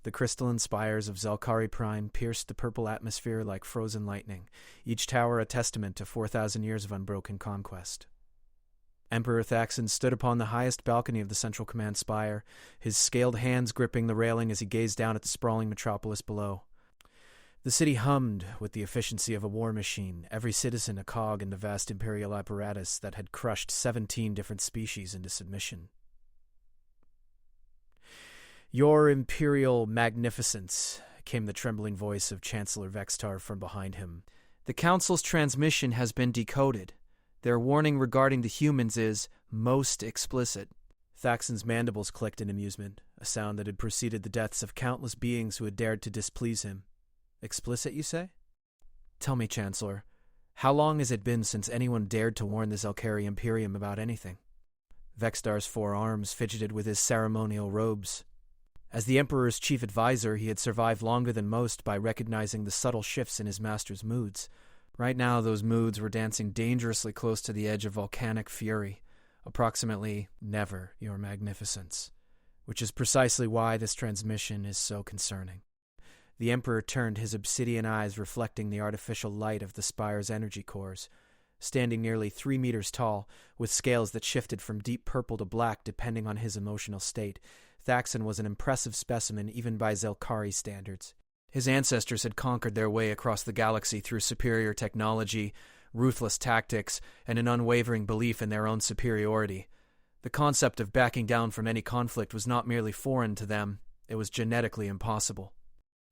The crystalline spires of Zelkari Prime pierced the purple atmosphere like frozen lightning, each tower a testament to 4,000 years of unbroken conquest. Emperor Thaxon stood upon the highest balcony of the Central Command spire, his scaled hands gripping the railing as he gazed down at the sprawling metropolis below. The city hummed with the efficiency of a war machine, every citizen a cog in the vast imperial apparatus that had crushed 17 different species into submission. "Your Imperial Magnificence," came the trembling voice of Chancellor Vextar from behind him. "The Council's transmission has been decoded. Their warning regarding the humans is most explicit." Thaxon's mandibles clicked in amusement, a sound that had preceded the deaths of countless beings who had dared to displease him. "Explicit, you say? Tell me, Chancellor, how long has it been since anyone dared to warn the Zelkari Imperium about anything?" Vextar's four arms fidgeted with his ceremonial robes. As the Emperor's chief advisor, he had survived longer than most by recognizing the subtle shifts in his master's moods. Right now, those moods were dancing dangerously close to the edge of volcanic fury. Approximately, "Never, Your Magnificence," which is precisely why this transmission is so concerning. The Emperor turned, his obsidian eyes reflecting the artificial light of the spire's energy cores. Standing nearly 3 meters tall, with scales that shifted from deep purple to black depending on his emotional state, Thaxon was an impressive specimen even by Zelkari standards. His ancestors had conquered their way across the galaxy through superior technology, ruthless tactics, and an unwavering belief in their own superiority. The concept of backing down from any conflict was not merely foreign to them, it was genetically impossible.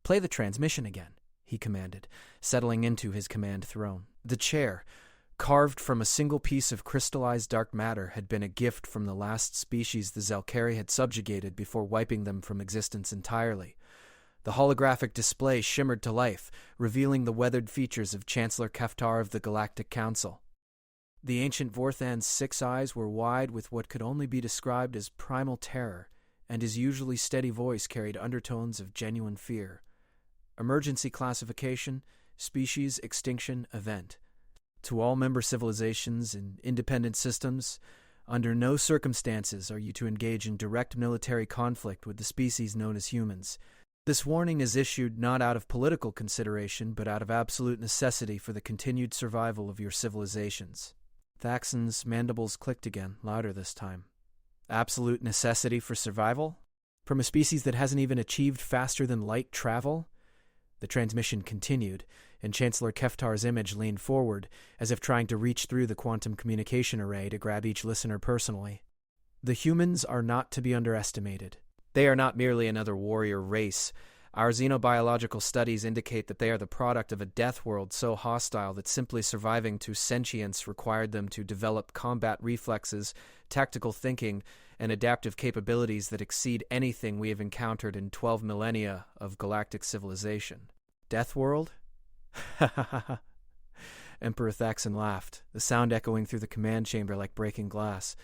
"Play the transmission again," he commanded, settling into his command throne. The chair, carved from a single piece of crystallized dark matter, had been a gift from the last species the Zelkari had subjugated before wiping them from existence entirely. The holographic display shimmered to life, revealing the weathered features of Chancellor Keftar of the Galactic Council. The ancient Vorthan's 6 eyes were wide with what could only be described as primal terror, and his usually steady voice carried undertones of genuine fear. "Emergency classification, species extinction event. To all member civilizations and independent systems, under no circumstances are you to engage in direct military conflict with the species known as humans. This warning is issued not out of political consideration, but out of absolute necessity for the continued survival of your civilizations." Thaxon's mandibles clicked again, louder this time. "Absolute necessity for survival? From a species that hasn't even achieved faster than light travel?" The transmission continued, and Chancellor Keftar's image leaned forward, as if trying to reach through the quantum communication array to grab each listener personally. "The humans are not to be underestimated. They are not merely another warrior race. Our xenobiological studies indicate that they are the product of a death world so hostile that simply surviving to sentience required them to develop combat reflexes, tactical thinking, and adaptive capabilities that exceed anything we have encountered in 12 millennia of galactic civilization." "Death world?" "Ha ha ha ha." Emperor Thaxon laughed, the sound echoing through the command chamber like breaking glass.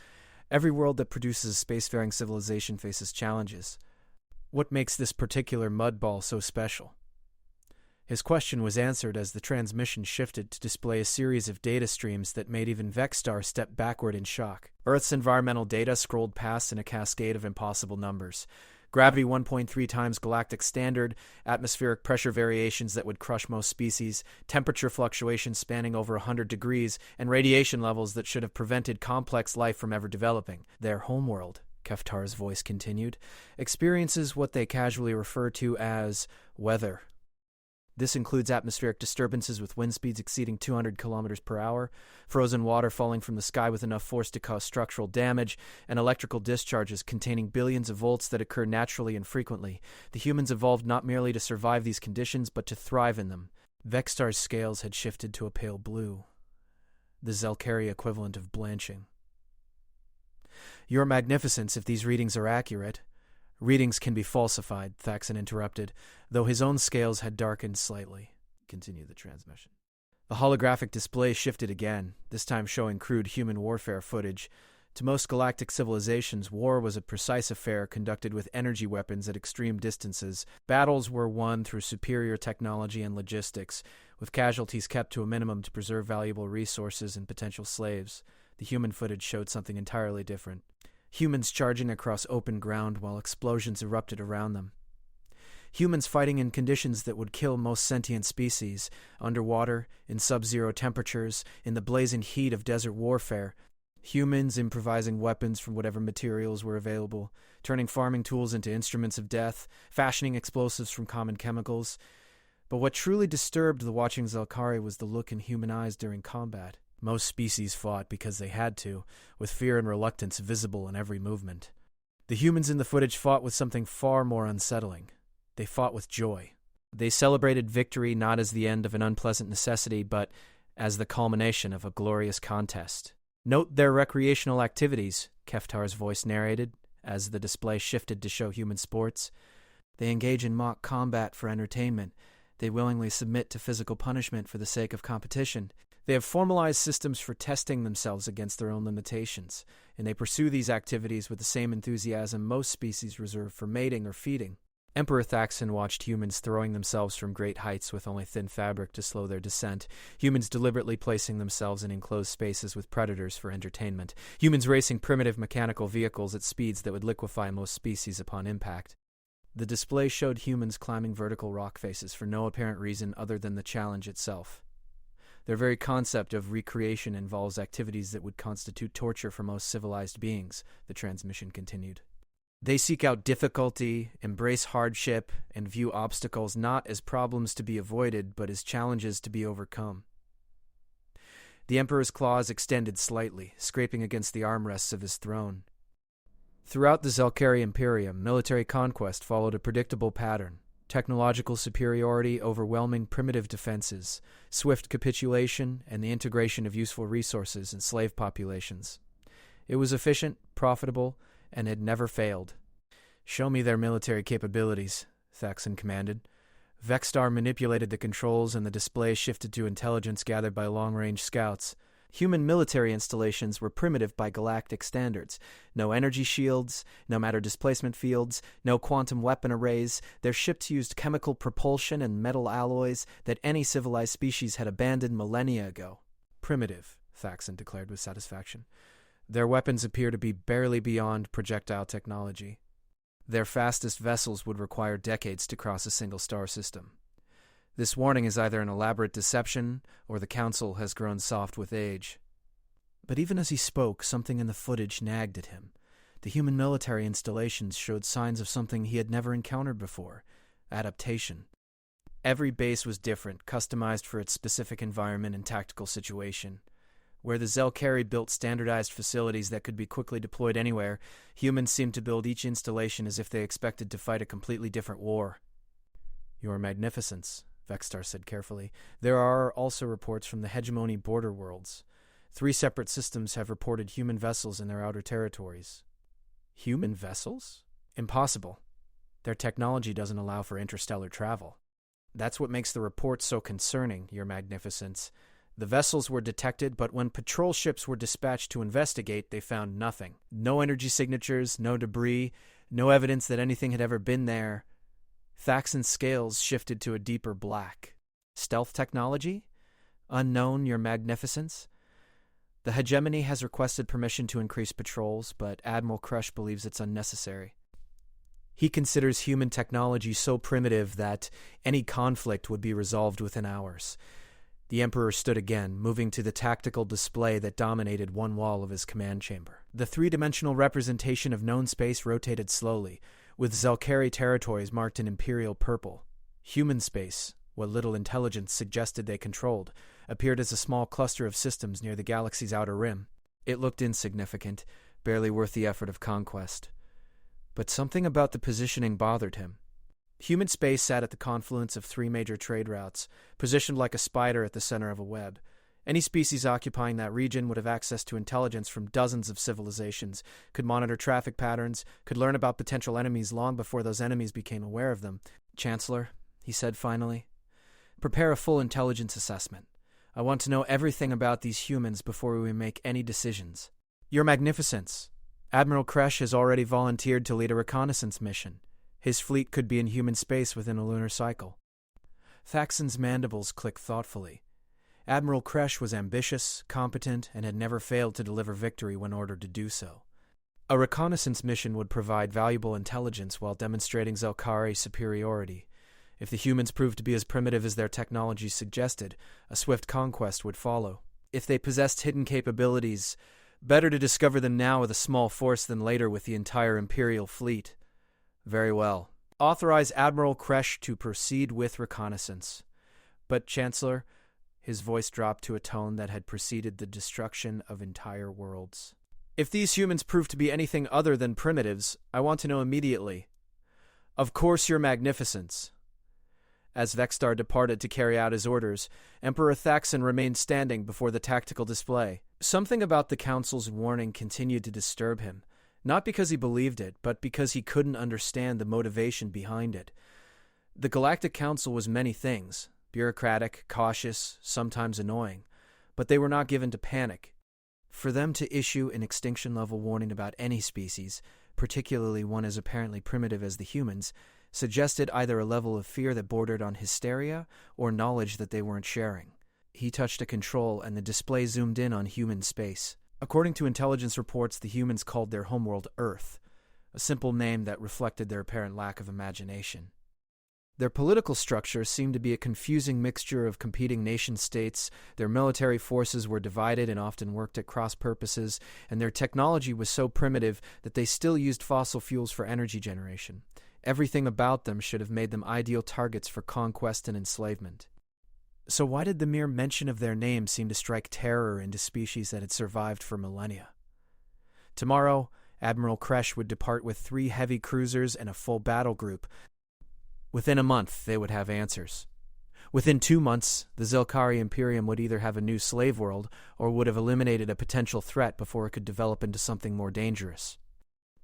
"Every world that produces a spacefaring civilization faces challenges. What makes this particular mudball so special?" His question was answered as the transmission shifted to display a series of data streams that made even Vextar step backward in shock. Earth's environmental data scrolled past in a cascade of impossible numbers. Gravity 1.3 times galactic standard, atmospheric pressure variations that would crush most species, temperature fluctuations spanning over 100 degrees, and radiation levels that should have prevented complex life from ever developing. "Their homeworld," Keftar's voice continued, "experiences what they casually refer to as weather. This includes atmospheric disturbances with wind speeds exceeding 200 kilometers per hour, frozen water falling from the sky with enough force to cause structural damage, and electrical discharges containing billions of volts that occur naturally and frequently. The humans evolved not merely to survive these conditions, but to thrive in them." Vextar's scales had shifted to a pale blue, the Zelkari equivalent of blanching. "Your Magnificence, if these readings are accurate—" "Readings can be falsified," Thaxon interrupted, though his own scales had darkened slightly. Continued the transmission. The holographic display shifted again, this time showing crude human warfare footage. To most galactic civilizations, war was a precise affair conducted with energy weapons at extreme distances. Battles were won through superior technology and logistics, with casualties kept to a minimum to preserve valuable resources and potential slaves. The human footage showed something entirely different. Humans charging across open ground while explosions erupted around them. Humans fighting in conditions that would kill most sentient species, underwater, in sub-zero temperatures, in the blazing heat of desert warfare. Humans improvising weapons from whatever materials were available, turning farming tools into instruments of death, fashioning explosives from common chemicals. But what truly disturbed the watching Zelkari was the look in human eyes during combat. Most species fought because they had to, with fear and reluctance visible in every movement. The humans in the footage fought with something far more unsettling. They fought with joy. They celebrated victory not as the end of an unpleasant necessity, but as the culmination of a glorious contest. Note their recreational activities, Keftar's voice narrated, as the display shifted to show human sports. They engage in mock combat for entertainment. They willingly submit to physical punishment for the sake of competition. They have formalized systems for testing themselves against their own limitations, and they pursue these activities with the same enthusiasm most species reserve for mating or feeding. Emperor Thaxon watched humans throwing themselves from great heights with only thin fabric to slow their descent, humans deliberately placing themselves in enclosed spaces with predators for entertainment, humans racing primitive mechanical vehicles at speeds that would liquefy most species upon impact. The display showed humans climbing vertical rock faces for no apparent reason other than the challenge itself. Their very concept of recreation involves activities that would constitute torture for most civilized beings, the transmission continued. They seek out difficulty, embrace hardship, and view obstacles not as problems to be avoided, but as challenges to be overcome. The Emperor's claws extended slightly, scraping against the armrests of his throne. Throughout the Zelkari Imperium, military conquest followed a predictable pattern. Technological superiority overwhelming primitive defenses, swift capitulation, and the integration of useful resources and slave populations. It was efficient, profitable, and had never failed. "Show me their military capabilities," Thaxon commanded. Vextar manipulated the controls and the display shifted to intelligence gathered by long-range scouts. Human military installations were primitive by galactic standards. No energy shields, no matter displacement fields, no quantum weapon arrays. Their ships used chemical propulsion and metal alloys that any civilized species had abandoned millennia ago. "Primitive," Thaxon declared with satisfaction. "Their weapons appear to be barely beyond projectile technology. Their fastest vessels would require decades to cross a single star system. This warning is either an elaborate deception, or the Council has grown soft with age." But even as he spoke, something in the footage nagged at him. The human military installations showed signs of something he had never encountered before: adaptation. Every base was different, customized for its specific environment and tactical situation. Where the Zelkari built standardized facilities that could be quickly deployed anywhere, humans seemed to build each installation as if they expected to fight a completely different war. "Your Magnificence," Vextar said carefully, "there are also reports from the Hegemony border worlds. 3 separate systems have reported human vessels in their outer territories." "Human vessels? Impossible. Their technology doesn't allow for interstellar travel." "That's what makes the reports so concerning, Your Magnificence. The vessels were detected, but when patrol ships were dispatched to investigate, they found nothing. No energy signatures, no debris, no evidence that anything had ever been there." Thaxon's scales shifted to a deeper black. "Stealth technology? Unknown, Your Magnificence? The Hegemony has requested permission to increase patrols, but Admiral Crush believes it's unnecessary. He considers human technology so primitive that any conflict would be resolved within hours." The Emperor stood again, moving to the tactical display that dominated one wall of his command chamber. The 3-dimensional representation of known space rotated slowly, with Zelkari territories marked in imperial purple. Human space, what little intelligence suggested they controlled, appeared as a small cluster of systems near the galaxy's outer rim. It looked insignificant, barely worth the effort of conquest. But something about the positioning bothered him. Human space sat at the confluence of 3 major trade routes, positioned like a spider at the center of a web. Any species occupying that region would have access to intelligence from dozens of civilizations, could monitor traffic patterns, could learn about potential enemies long before those enemies became aware of them. "Chancellor," he said finally, "prepare a full intelligence assessment. I want to know everything about these humans before we make any decisions." "Your Magnificence, Admiral Kresh has already volunteered to lead a reconnaissance mission. His fleet could be in human space within a lunar cycle." Thaxon's mandibles clicked thoughtfully. Admiral Kresh was ambitious, competent, and had never failed to deliver victory when ordered to do so. A reconnaissance mission would provide valuable intelligence while demonstrating Zelkari superiority. If the humans proved to be as primitive as their technology suggested, a swift conquest would follow. If they possessed hidden capabilities, better to discover them now with a small force than later with the entire Imperial fleet. Very well. Authorize Admiral Kresh to proceed with reconnaissance. But, Chancellor, his voice dropped to a tone that had preceded the destruction of entire worlds. If these humans prove to be anything other than primitives, I want to know immediately. Of course, Your Magnificence. As Vextar departed to carry out his orders, Emperor Thaxon remained standing before the tactical display. Something about the Council's warning continued to disturb him, not because he believed it, but because he couldn't understand the motivation behind it. The Galactic Council was many things, bureaucratic, cautious, sometimes annoying, but they were not given to panic. For them to issue an extinction-level warning about any species, particularly one as apparently primitive as the humans, suggested either a level of fear that bordered on hysteria or knowledge that they weren't sharing. He touched a control and the display zoomed in on human space. According to intelligence reports, the humans called their homeworld Earth, a simple name that reflected their apparent lack of imagination. Their political structure seemed to be a confusing mixture of competing nation-states, their military forces were divided and often worked at cross-purposes, and their technology was so primitive that they still used fossil fuels for energy generation. Everything about them should have made them ideal targets for conquest and enslavement. So why did the mere mention of their name seem to strike terror into species that had survived for millennia? Tomorrow, Admiral Kresh would depart with 3 heavy cruisers and a full battle group. Within a month, they would have answers. Within 2 months, the Zelkari Imperium would either have a new slave world or would have eliminated a potential threat before it could develop into something more dangerous.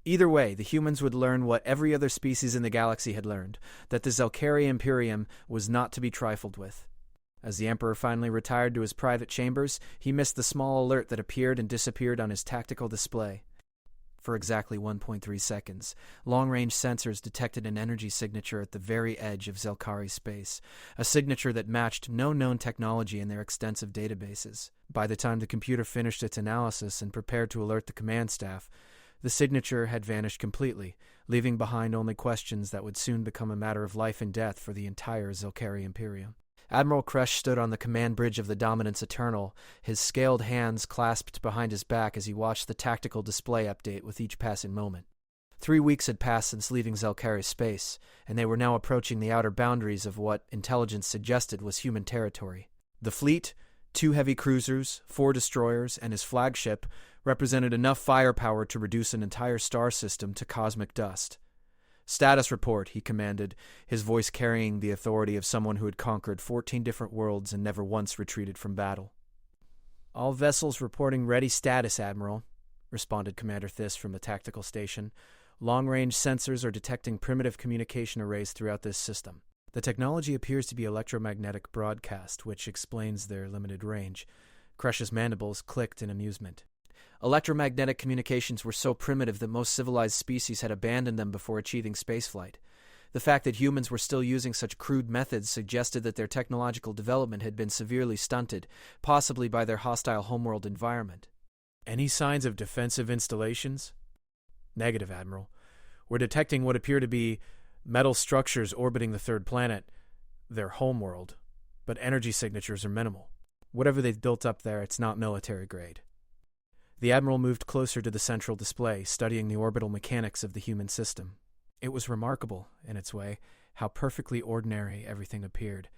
Either way, the humans would learn what every other species in the galaxy had learned, that the Zelkari Imperium was not to be trifled with. As the Emperor finally retired to his private chambers, he missed the small alert that appeared and disappeared on his tactical display. For exactly 1.3 seconds, long-range sensors detected an energy signature at the very edge of Zelkari space, a signature that matched no known technology in their extensive databases. By the time the computer finished its analysis and prepared to alert the command staff, the signature had vanished completely, leaving behind only questions that would soon become a matter of life and death for the entire Zelkari Imperium. Admiral Kresh stood on the command bridge of the Dominance Eternal, his scaled hands clasped behind his back as he watched the tactical display update with each passing moment. 3 weeks had passed since leaving Zelkari space, and they were now approaching the outer boundaries of what intelligence suggested was human territory. The fleet, 2 heavy cruisers, 4 destroyers, and his flagship represented enough firepower to reduce an entire star system to cosmic dust. "Status report," he commanded, his voice carrying the authority of someone who had conquered 14 different worlds and never once retreated from battle. "All vessels reporting ready status, Admiral," responded Commander Thys from the tactical station. "Long-range sensors are detecting primitive communication arrays throughout this system. The technology appears to be electromagnetic broadcast, which explains their limited range." Kresh's mandibles clicked in amusement. Electromagnetic communications were so primitive that most civilized species had abandoned them before achieving spaceflight. The fact that humans were still using such crude methods suggested that their technological development had been severely stunted, possibly by their hostile homeworld environment. "Any signs of defensive installations?" "Negative, Admiral. We're detecting what appear to be metal structures orbiting the 3rd planet, their homeworld, but energy signatures are minimal. Whatever they've built up there, it's not military grade." The Admiral moved closer to the central display, studying the orbital mechanics of the human system. It was remarkable, in its way, how perfectly ordinary everything appeared.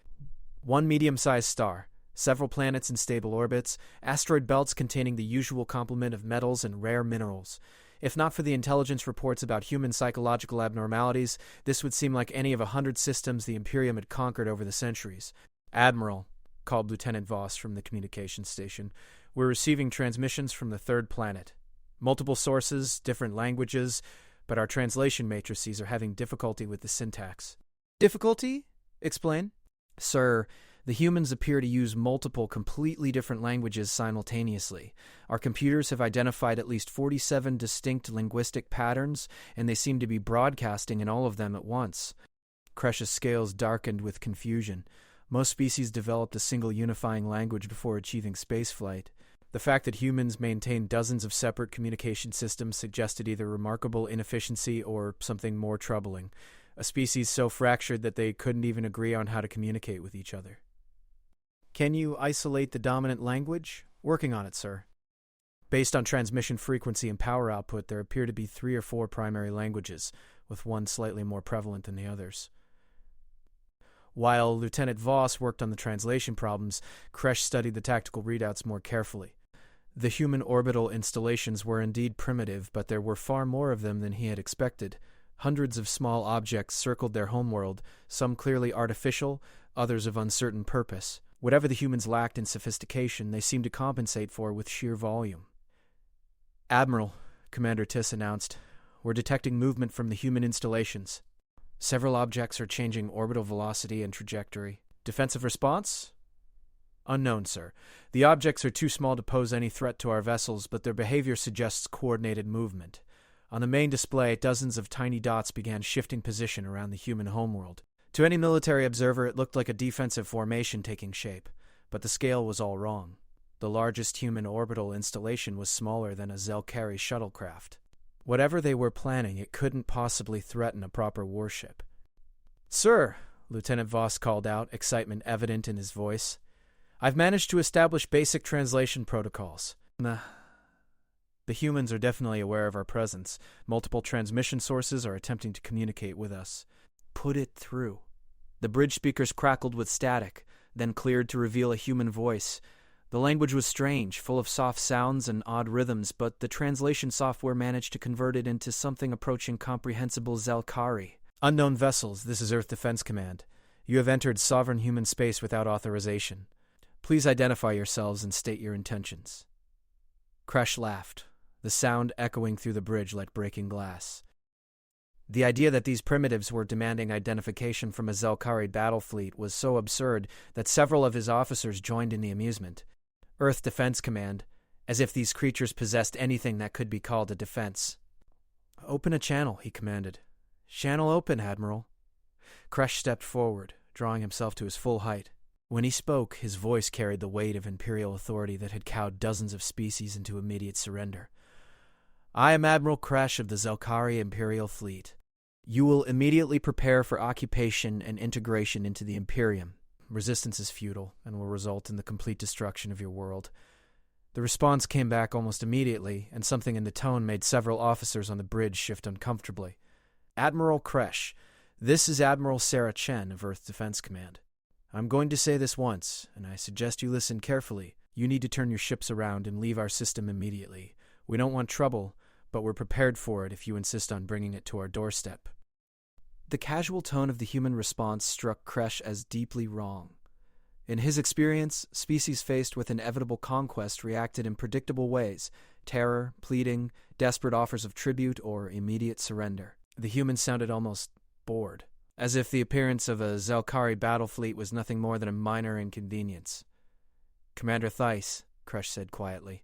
1 medium-sized star, several planets in stable orbits, asteroid belts containing the usual complement of metals and rare minerals. If not for the intelligence reports about human psychological abnormalities, this would seem like any of 100 systems the Imperium had conquered over the centuries. "Admiral," called Lieutenant Voss from the communications station, "we're receiving transmissions from the 3rd planet. Multiple sources, different languages, but our translation matrices are having difficulty with the syntax." "Difficulty? Explain." "Sir, the humans appear to use multiple completely different languages simultaneously. Our computers have identified at least 47 distinct linguistic patterns, and they seem to be broadcasting in all of them at once." Kresh's scales darkened with confusion. Most species developed a single unifying language before achieving spaceflight. The fact that humans maintain dozens of separate communication systems suggested either remarkable inefficiency or something more troubling, a species so fractured that they couldn't even agree on how to communicate with each other. Can you isolate the dominant language? Working on it, sir. Based on transmission frequency and power output, there appear to be 3 or 4 primary languages, with one slightly more prevalent than the others. While Lieutenant Voss worked on the translation problems, Kresh studied the tactical readouts more carefully. The human orbital installations were indeed primitive, but there were far more of them than he had expected. Hundreds of small objects circled their homeworld, some clearly artificial, others of uncertain purpose. Whatever the humans lacked in sophistication, they seemed to compensate for with sheer volume. "Admiral," Commander Tiss announced, "we're detecting movement from the human installations. Several objects are changing orbital velocity and trajectory. Defensive response? Unknown, sir. The objects are too small to pose any threat to our vessels, but their behavior suggests coordinated movement. On the main display, dozens of tiny dots began shifting position around the human homeworld. To any military observer, it looked like a defensive formation taking shape, but the scale was all wrong. The largest human orbital installation was smaller than a Zelkari shuttlecraft. Whatever they were planning, it couldn't possibly threaten a proper warship. "Sir," Lieutenant Voss called out, excitement evident in his voice, "I've managed to establish basic translation protocols. The humans are definitely aware of our presence. Multiple transmission sources are attempting to communicate with us. Put it through." The bridge speakers crackled with static, then cleared to reveal a human voice. The language was strange, full of soft sounds and odd rhythms, but the translation software managed to convert it into something approaching comprehensible Zelkari. "Unknown vessels, this is Earth Defense Command. You have entered sovereign human space without authorization. Please identify yourselves and state your intentions." Kresh laughed, the sound echoing through the bridge like breaking glass. The idea that these primitives were demanding identification from a Zelkari battle fleet was so absurd that several of his officers joined in the amusement. Earth Defense Command, as if these creatures possessed anything that could be called a defense. "Open a channel," he commanded. "Channel open, Admiral." Kresh stepped forward, drawing himself to his full height. When he spoke, his voice carried the weight of imperial authority that had cowed dozens of species into immediate surrender. "I am Admiral Kresh of the Zelkari Imperial Fleet. You will immediately prepare for occupation and integration into the Imperium. Resistance is futile and will result in the complete destruction of your world." The response came back almost immediately, and something in the tone made several officers on the bridge shift uncomfortably. "Admiral Kresh, this is Admiral Sarah Chen of Earth Defense Command. I'm going to say this once, and I suggest you listen carefully. You need to turn your ships around and leave our system immediately. We don't want trouble, but we're prepared for it if you insist on bringing it to our doorstep." The casual tone of the human response struck Kresh as deeply wrong. In his experience, species faced with inevitable conquest reacted in predictable ways: terror, pleading, desperate offers of tribute, or immediate surrender. The human sounded almost bored, as if the appearance of a Zelkari battle fleet was nothing more than a minor inconvenience. "Commander Theiss," Kresh said quietly,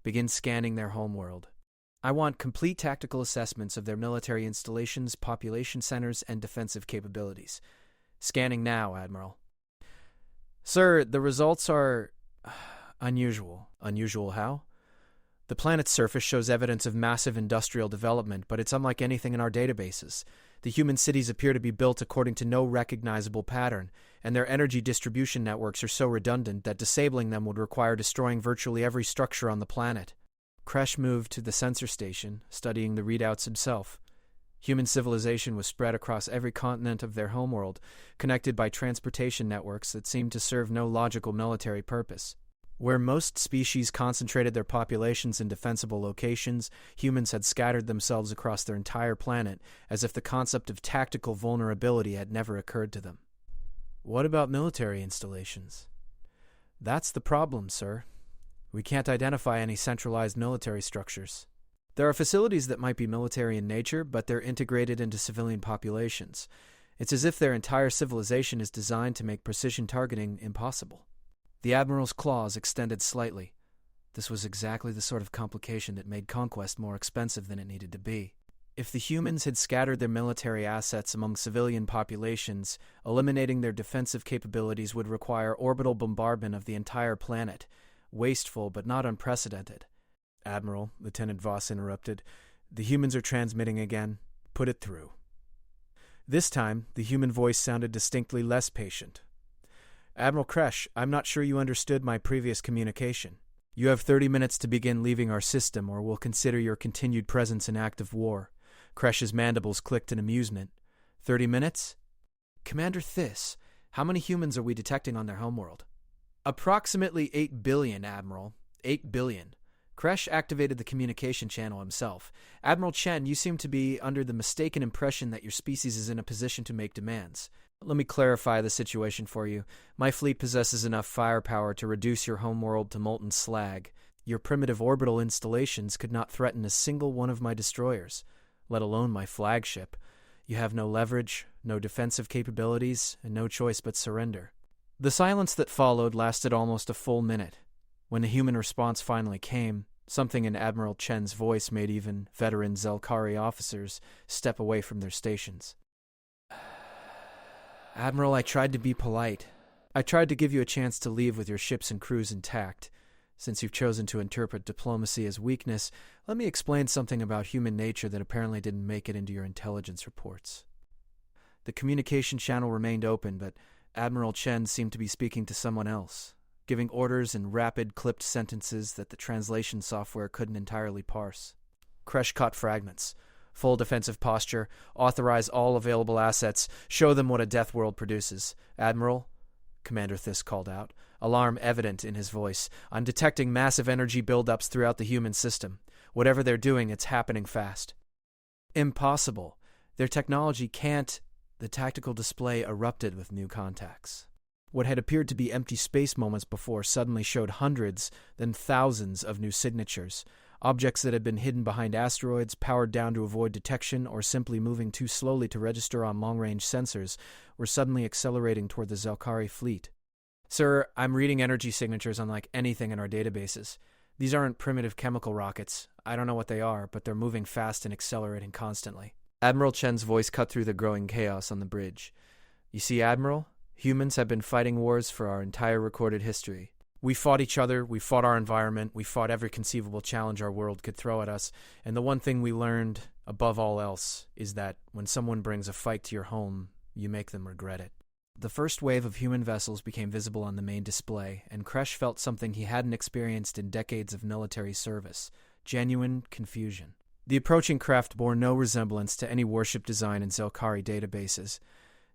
"begin scanning their homeworld. I want complete tactical assessments of their military installations, population centers, and defensive capabilities. Scanning now, Admiral." "Sir, the results are unusual." "Unusual how?" "The planet's surface shows evidence of massive industrial development, but it's unlike anything in our databases. The human cities appear to be built according to no recognizable pattern, and their energy distribution networks are so redundant that disabling them would require destroying virtually every structure on the planet." Kresh moved to the sensor station, studying the readouts himself. Human civilization was spread across every continent of their homeworld, connected by transportation networks that seemed to serve no logical military purpose. Where most species concentrated their populations in defensible locations, humans had scattered themselves across their entire planet, as if the concept of tactical vulnerability had never occurred to them. "What about military installations?" "That's the problem, sir. We can't identify any centralized military structures. There are facilities that might be military in nature, but they're integrated into civilian populations. It's as if their entire civilization is designed to make precision targeting impossible." The Admiral's claws extended slightly. This was exactly the sort of complication that made conquest more expensive than it needed to be. If the humans had scattered their military assets among civilian populations, eliminating their defensive capabilities would require orbital bombardment of the entire planet, wasteful but not unprecedented. Admiral, Lieutenant Voss interrupted. The humans are transmitting again. Put it through. This time, the human voice sounded distinctly less patient. Admiral Kresh, I'm not sure you understood my previous communication. You have 30 minutes to begin leaving our system, or we'll consider your continued presence an act of war. Kresh's mandibles clicked in amusement. 30 minutes? Commander Thys, how many humans are we detecting on their homeworld? Approximately 8 billion, Admiral. 8 billion. Kresh activated the communication channel himself. Admiral Chen, you seem to be under the mistaken impression that your species is in a position to make demands. Let me clarify the situation for you. My fleet possesses enough firepower to reduce your homeworld to molten slag. Your primitive orbital installations could not threaten a single one of my destroyers, let alone my flagship. You have no leverage, no defensive capabilities, and no choice but surrender. The silence that followed lasted almost a full minute. When the human response finally came, something in Admiral Chen's voice made even veteran Zelkari officers step away from their stations. Admiral, I tried to be polite. I tried to give you a chance to leave with your ships and crews intact. Since you've chosen to interpret diplomacy as weakness, let me explain something about human nature that apparently didn't make it into your intelligence reports. The communication channel remained open, but Admiral Chen seemed to be speaking to someone else, giving orders in rapid, clipped sentences that the translation software couldn't entirely parse. Kresh caught fragments. Full defensive posture, authorize all available assets, show them what a death world produces. Admiral, Commander Thys called out, alarm evident in his voice. I'm detecting massive energy buildups throughout the human system. Whatever they're doing, it's happening fast. Impossible. Their technology can't. The tactical display erupted with new contacts. What had appeared to be empty space moments before suddenly showed hundreds, then thousands of new signatures. Objects that had been hidden behind asteroids, powered down to avoid detection, or simply moving too slowly to register on long-range sensors, were suddenly accelerating toward the Zelkari fleet. Sir, I'm reading energy signatures unlike anything in our databases. These aren't primitive chemical rockets. I don't know what they are, but they're moving fast and accelerating constantly. Admiral Chen's voice cut through the growing chaos on the bridge. You see, Admiral, humans have been fighting wars for our entire recorded history. We fought each other, we fought our environment, we fought every conceivable challenge our world could throw at us, and the one thing we learned, above all else, is that when someone brings a fight to your home, you make them regret it. The first wave of human vessels became visible on the main display, and Kresh felt something he hadn't experienced in decades of military service: genuine confusion. The approaching craft bore no resemblance to any warship design in Zelkari databases.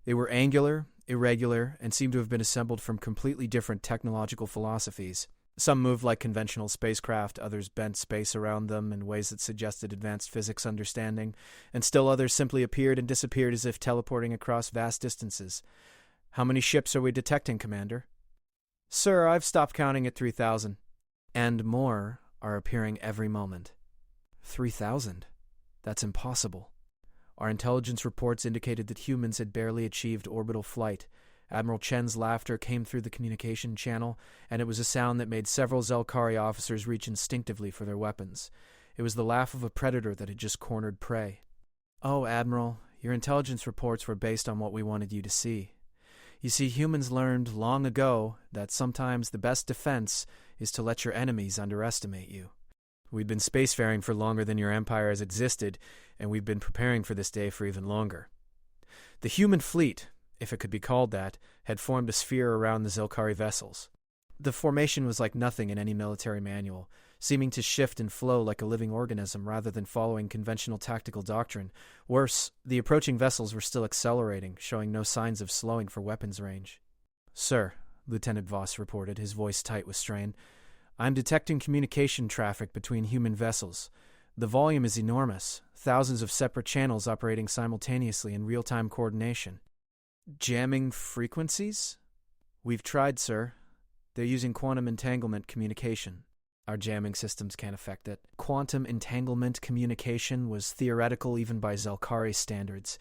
They were angular, irregular, and seemed to have been assembled from completely different technological philosophies. Some moved like conventional spacecraft, others bent space around them in ways that suggested advanced physics understanding, and still others simply appeared and disappeared as if teleporting across vast distances. How many ships are we detecting, Commander? Sir, I've stopped counting at 3,000. And more are appearing every moment. 3,000? That's impossible. Our intelligence reports indicated that humans had barely achieved orbital flight. Admiral Chen's laughter came through the communication channel, and it was a sound that made several Zelkari officers reach instinctively for their weapons. It was the laugh of a predator that had just cornered prey. Oh, Admiral, your intelligence reports were based on what we wanted you to see. You see, humans learned long ago that sometimes the best defense is to let your enemies underestimate you. We'd been spacefaring for longer than your empire has existed, and we've been preparing for this day for even longer. The human fleet, if it could be called that, had formed a sphere around the Zelkari vessels. The formation was like nothing in any military manual, seeming to shift and flow like a living organism rather than following conventional tactical doctrine. Worse, the approaching vessels were still accelerating, showing no signs of slowing for weapons range. Sir, Lieutenant Voss reported, his voice tight with strain, I'm detecting communication traffic between human vessels. The volume is enormous, thousands of separate channels operating simultaneously in real-time coordination. Jamming frequencies? We've tried, sir. They're using quantum entanglement communication. Our jamming systems can't affect it. Quantum entanglement communication was theoretical even by Zelkari standards.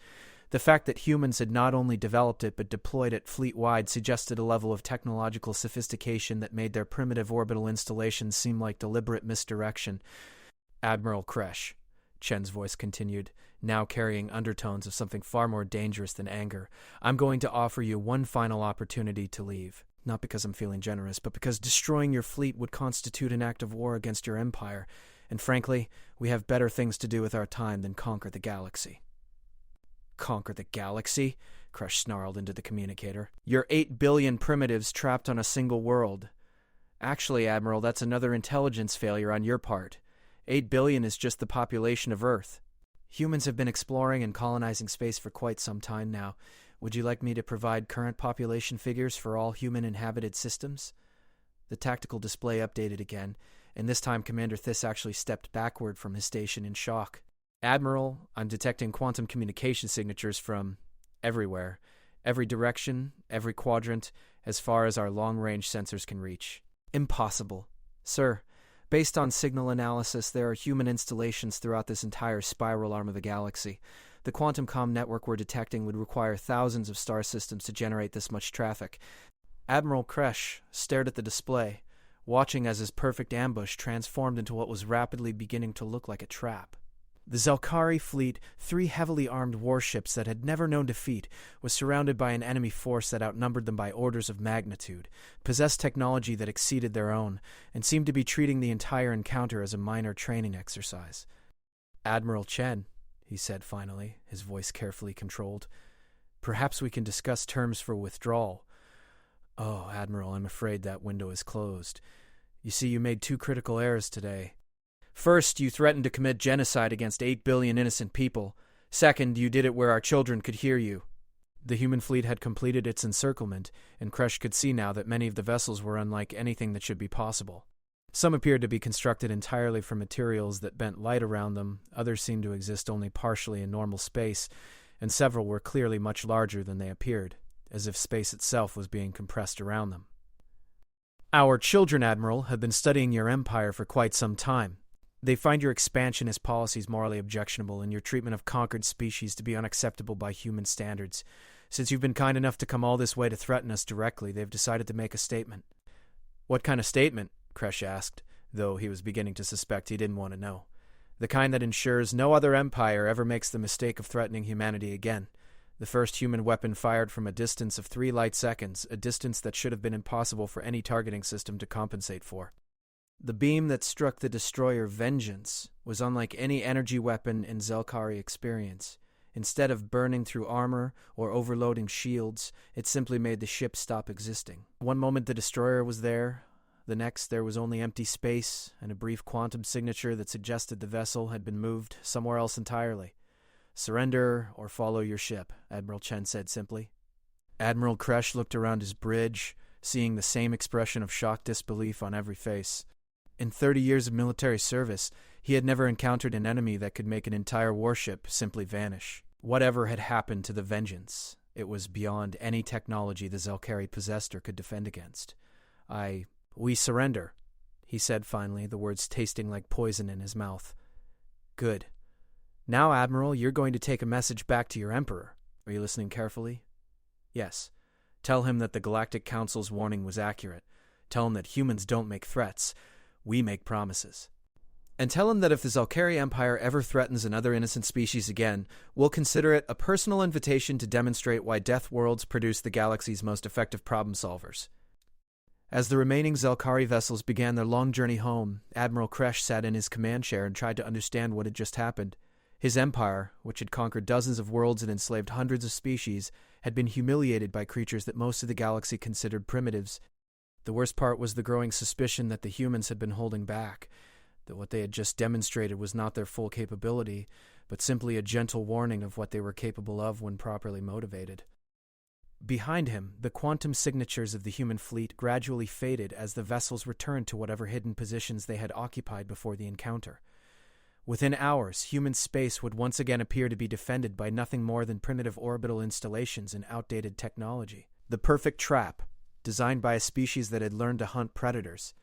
The fact that humans had not only developed it but deployed it fleet-wide suggested a level of technological sophistication that made their primitive orbital installations seem like deliberate misdirection. Admiral Kresh, Chen's voice continued, now carrying undertones of something far more dangerous than anger, I'm going to offer you one final opportunity to leave. Not because I'm feeling generous, but because destroying your fleet would constitute an act of war against your empire, and frankly, we have better things to do with our time than conquer the galaxy. Conquer the galaxy? Crush snarled into the communicator. You're 8 billion primitives trapped on a single world. Actually, Admiral, that's another intelligence failure on your part. 8 billion is just the population of Earth. Humans have been exploring and colonizing space for quite some time now. Would you like me to provide current population figures for all human-inhabited systems? The tactical display updated again, and this time Commander Thiss actually stepped backward from his station in shock. Admiral, I'm detecting quantum communication signatures from everywhere. Every direction, every quadrant, as far as our long-range sensors can reach. Impossible. Sir, based on signal analysis, there are human installations throughout this entire spiral arm of the galaxy. The quantum comm network we're detecting would require thousands of star systems to generate this much traffic. Admiral Kresh stared at the display, watching as his perfect ambush transformed into what was rapidly beginning to look like a trap. The Zelkari fleet, 3 heavily armed warships that had never known defeat, was surrounded by an enemy force that outnumbered them by orders of magnitude, possessed technology that exceeded their own, and seemed to be treating the entire encounter as a minor training exercise. Admiral Chen, he said finally, his voice carefully controlled, perhaps we can discuss terms for withdrawal. Oh, Admiral, I'm afraid that window is closed. You see, you made 2 critical errors today. First, you threatened to commit genocide against 8 billion innocent people. Second, you did it where our children could hear you. The human fleet had completed its encirclement, and Kresh could see now that many of the vessels were unlike anything that should be possible. Some appeared to be constructed entirely from materials that bent light around them, others seemed to exist only partially in normal space, and several were clearly much larger than they appeared, as if space itself was being compressed around them. Our children, Admiral, have been studying your empire for quite some time. They find your expansionist policies morally objectionable and your treatment of conquered species to be unacceptable by human standards. Since you've been kind enough to come all this way to threaten us directly, they've decided to make a statement. What kind of statement? Kresh asked, though he was beginning to suspect he didn't want to know. The kind that ensures no other empire ever makes the mistake of threatening humanity again. The first human weapon fired from a distance of 3 light seconds, a distance that should have been impossible for any targeting system to compensate for. The beam that struck the destroyer Vengeance was unlike any energy weapon in Zelkari experience. Instead of burning through armor or overloading shields, it simply made the ship stop existing. One moment the destroyer was there, the next there was only empty space and a brief quantum signature that suggested the vessel had been moved somewhere else entirely. Surrender or follow your ship, Admiral Chen said simply. Admiral Kresh looked around his bridge, seeing the same expression of shocked disbelief on every face. In 30 years of military service, he had never encountered an enemy that could make an entire warship simply vanish. Whatever had happened to the Vengeance, it was beyond any technology the Zelkari possessed or could defend against. We surrender, he said finally, the words tasting like poison in his mouth. Good. Now, Admiral, you're going to take a message back to your Emperor. Are you listening carefully? Yes. Tell him that the Galactic Council's warning was accurate. Tell him that humans don't make threats. We make promises. And tell him that if the Zelkari Empire ever threatens another innocent species again, we'll consider it a personal invitation to demonstrate why Death Worlds produce the galaxy's most effective problem solvers. As the remaining Zelkari vessels began their long journey home, Admiral Kresh sat in his command chair and tried to understand what had just happened. His empire, which had conquered dozens of worlds and enslaved hundreds of species, had been humiliated by creatures that most of the galaxy considered primitives. The worst part was the growing suspicion that the humans had been holding back, that what they had just demonstrated was not their full capability, but simply a gentle warning of what they were capable of when properly motivated. Behind him, the quantum signatures of the human fleet gradually faded as the vessels returned to whatever hidden positions they had occupied before the encounter. Within hours, human space would once again appear to be defended by nothing more than primitive orbital installations and outdated technology. The perfect trap, designed by a species that had learned to hunt predators.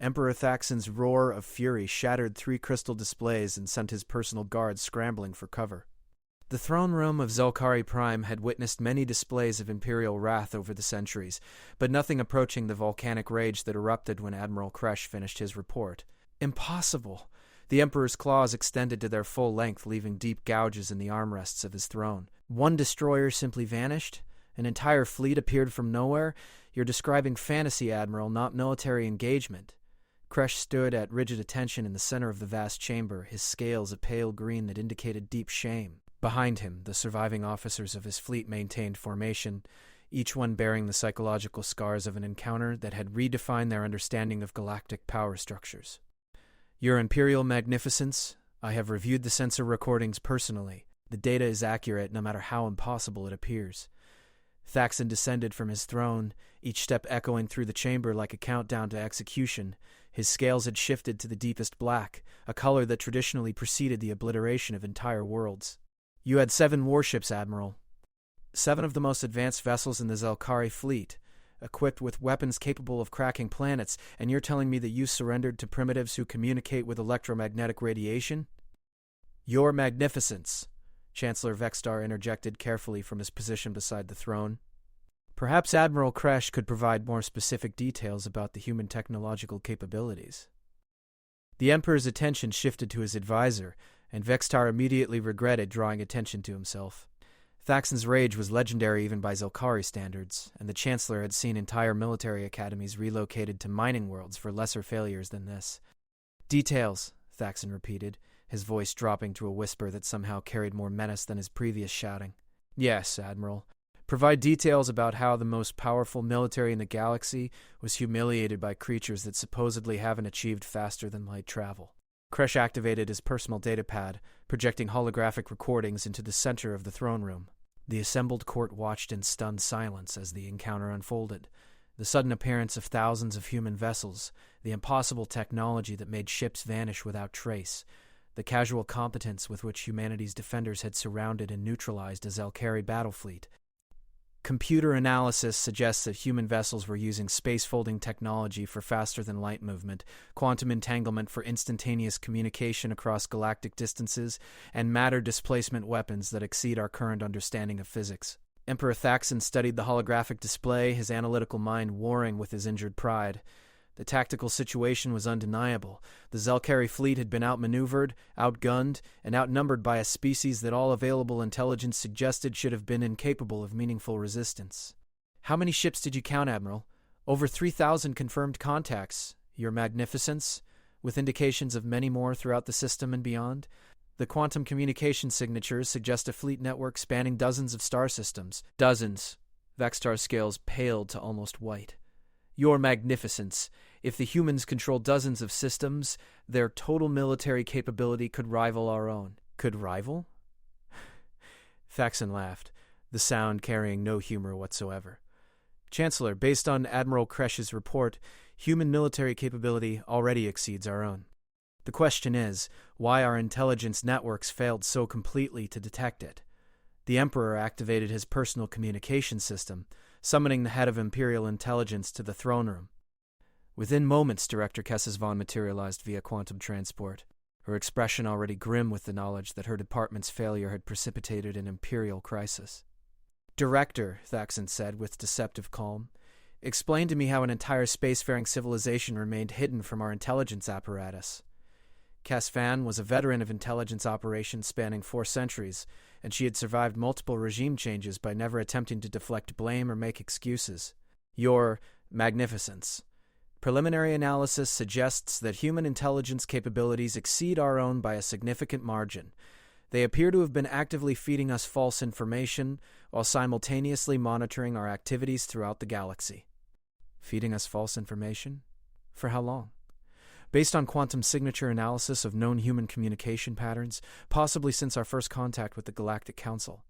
Emperor Thaxon's roar of fury shattered 3 crystal displays and sent his personal guards scrambling for cover. The throne room of Zelkari Prime had witnessed many displays of imperial wrath over the centuries, but nothing approaching the volcanic rage that erupted when Admiral Kresh finished his report. Impossible! The Emperor's claws extended to their full length, leaving deep gouges in the armrests of his throne. One destroyer simply vanished, An entire fleet appeared from nowhere? You're describing fantasy, Admiral, not military engagement. Kresh stood at rigid attention in the center of the vast chamber, his scales a pale green that indicated deep shame. Behind him, the surviving officers of his fleet maintained formation, each one bearing the psychological scars of an encounter that had redefined their understanding of galactic power structures. Your Imperial Magnificence, I have reviewed the sensor recordings personally. The data is accurate no matter how impossible it appears. Thaxon descended from his throne, each step echoing through the chamber like a countdown to execution. His scales had shifted to the deepest black, a color that traditionally preceded the obliteration of entire worlds. You had 7 warships, Admiral. 7 of the most advanced vessels in the Zelkari fleet, equipped with weapons capable of cracking planets, and you're telling me that you surrendered to primitives who communicate with electromagnetic radiation? Your Magnificence, Chancellor Vextar interjected carefully from his position beside the throne. Perhaps Admiral Kresh could provide more specific details about the human technological capabilities. The Emperor's attention shifted to his advisor, and Vextar immediately regretted drawing attention to himself. Thaxon's rage was legendary even by Zelkari standards, and the Chancellor had seen entire military academies relocated to mining worlds for lesser failures than this. Details, Thaxon repeated, his voice dropping to a whisper that somehow carried more menace than his previous shouting. Yes, Admiral. Provide details about how the most powerful military in the galaxy was humiliated by creatures that supposedly haven't achieved faster-than-light travel. Kresh activated his personal datapad, projecting holographic recordings into the center of the throne room. The assembled court watched in stunned silence as the encounter unfolded. The sudden appearance of thousands of human vessels, the impossible technology that made ships vanish without trace, the casual competence with which humanity's defenders had surrounded and neutralized a Zelkari battle fleet. Computer analysis suggests that human vessels were using space-folding technology for faster-than-light movement, quantum entanglement for instantaneous communication across galactic distances, and matter displacement weapons that exceed our current understanding of physics. Emperor Thaxon studied the holographic display, his analytical mind warring with his injured pride. The tactical situation was undeniable. The Zelkari fleet had been outmaneuvered, outgunned, and outnumbered by a species that all available intelligence suggested should have been incapable of meaningful resistance. How many ships did you count, Admiral? Over 3,000 confirmed contacts, Your Magnificence, with indications of many more throughout the system and beyond. The quantum communication signatures suggest a fleet network spanning dozens of star systems. Dozens. Vextar's scales paled to almost white. Your Magnificence, if the humans control dozens of systems, their total military capability could rival our own. Could rival? Thaxon laughed, the sound carrying no humor whatsoever. Chancellor, based on Admiral Kresh's report, human military capability already exceeds our own. The question is, why our intelligence networks failed so completely to detect it? The Emperor activated his personal communication system, summoning the head of Imperial Intelligence to the throne room. Within moments, Director Kessisvon materialized via quantum transport, her expression already grim with the knowledge that her department's failure had precipitated an Imperial crisis. Director, Thaxon said with deceptive calm, explain to me how an entire spacefaring civilization remained hidden from our intelligence apparatus. Cass Van was a veteran of intelligence operations spanning 4 centuries, and she had survived multiple regime changes by never attempting to deflect blame or make excuses. Your Magnificence. Preliminary analysis suggests that human intelligence capabilities exceed our own by a significant margin. They appear to have been actively feeding us false information while simultaneously monitoring our activities throughout the galaxy. Feeding us false information? For how long? Based on quantum signature analysis of known human communication patterns, possibly since our first contact with the Galactic Council.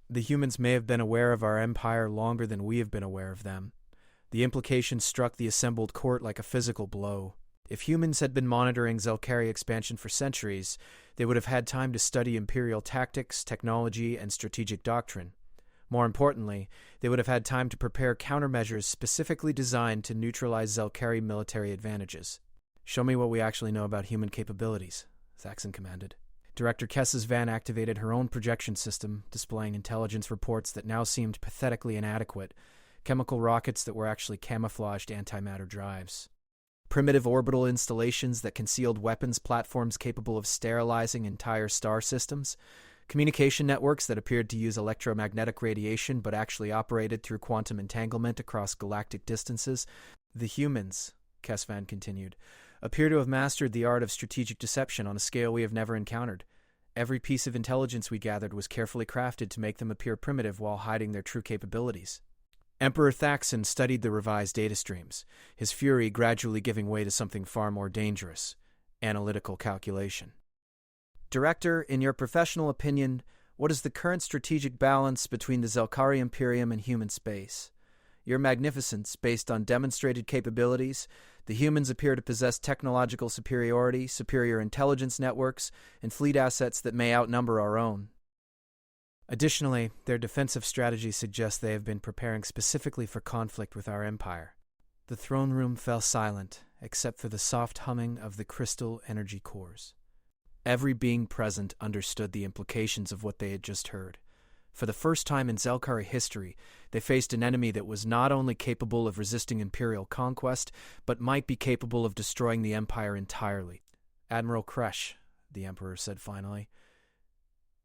The humans may have been aware of our empire longer than we have been aware of them. The implication struck the assembled court like a physical blow. If humans had been monitoring Zelkari expansion for centuries, they would have had time to study Imperial tactics, technology, and strategic doctrine. More importantly, they would have had time to prepare countermeasures specifically designed to neutralize Zelkari military advantages. Show me what we actually know about human capabilities, Thaxon commanded. Director Kessisvan activated her own projection system, displaying intelligence reports that now seemed pathetically inadequate, chemical rockets that were actually camouflaged antimatter drives. Primitive orbital installations that concealed weapons platforms capable of sterilizing entire star systems, Communication networks that appeared to use electromagnetic radiation but actually operated through quantum entanglement across galactic distances. The humans, Kesvan continued, appear to have mastered the art of strategic deception on a scale we have never encountered. Every piece of intelligence we gathered was carefully crafted to make them appear primitive while hiding their true capabilities. Emperor Thaxon studied the revised data streams, his fury gradually giving way to something far more dangerous: analytical calculation. Director, in your professional opinion, what is the current strategic balance between the Zelkari Imperium and human space? Your Magnificence, based on demonstrated capabilities, the humans appear to possess technological superiority, superior intelligence networks, and fleet assets that may outnumber our own. Additionally, their defensive strategy suggests they have been preparing specifically for conflict with our empire. The throne room fell silent, except for the soft humming of the crystal energy cores. Every being present understood the implications of what they had just heard. For the first time in Zelkari history, they faced an enemy that was not only capable of resisting imperial conquest, but might be capable of destroying the empire entirely. Admiral Kresh, the Emperor said finally,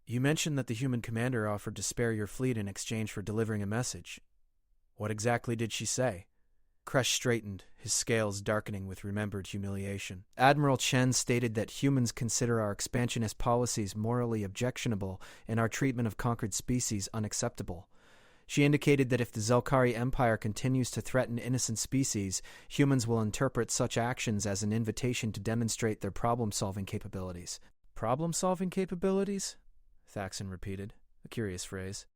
you mentioned that the human commander offered to spare your fleet in exchange for delivering a message. What exactly did she say? Kresh straightened, his scales darkening with remembered humiliation. Admiral Chen stated that humans consider our expansionist policies morally objectionable and our treatment of conquered species unacceptable. She indicated that if the Zelkari Empire continues to threaten innocent species, humans will interpret such actions as an invitation to demonstrate their problem-solving capabilities. Problem-solving capabilities? Thaxon repeated, a curious phrase.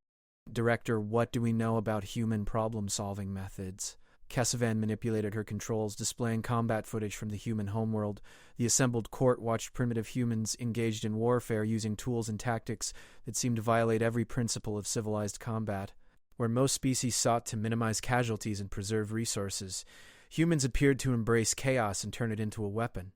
Director, what do we know about human problem-solving methods? Kesvan manipulated her controls, displaying combat footage from the human homeworld. The assembled court watched primitive humans engaged in warfare using tools and tactics that seemed to violate every principle of civilized combat. Where most species sought to minimize casualties and preserve resources, humans appeared to embrace chaos and turn it into a weapon.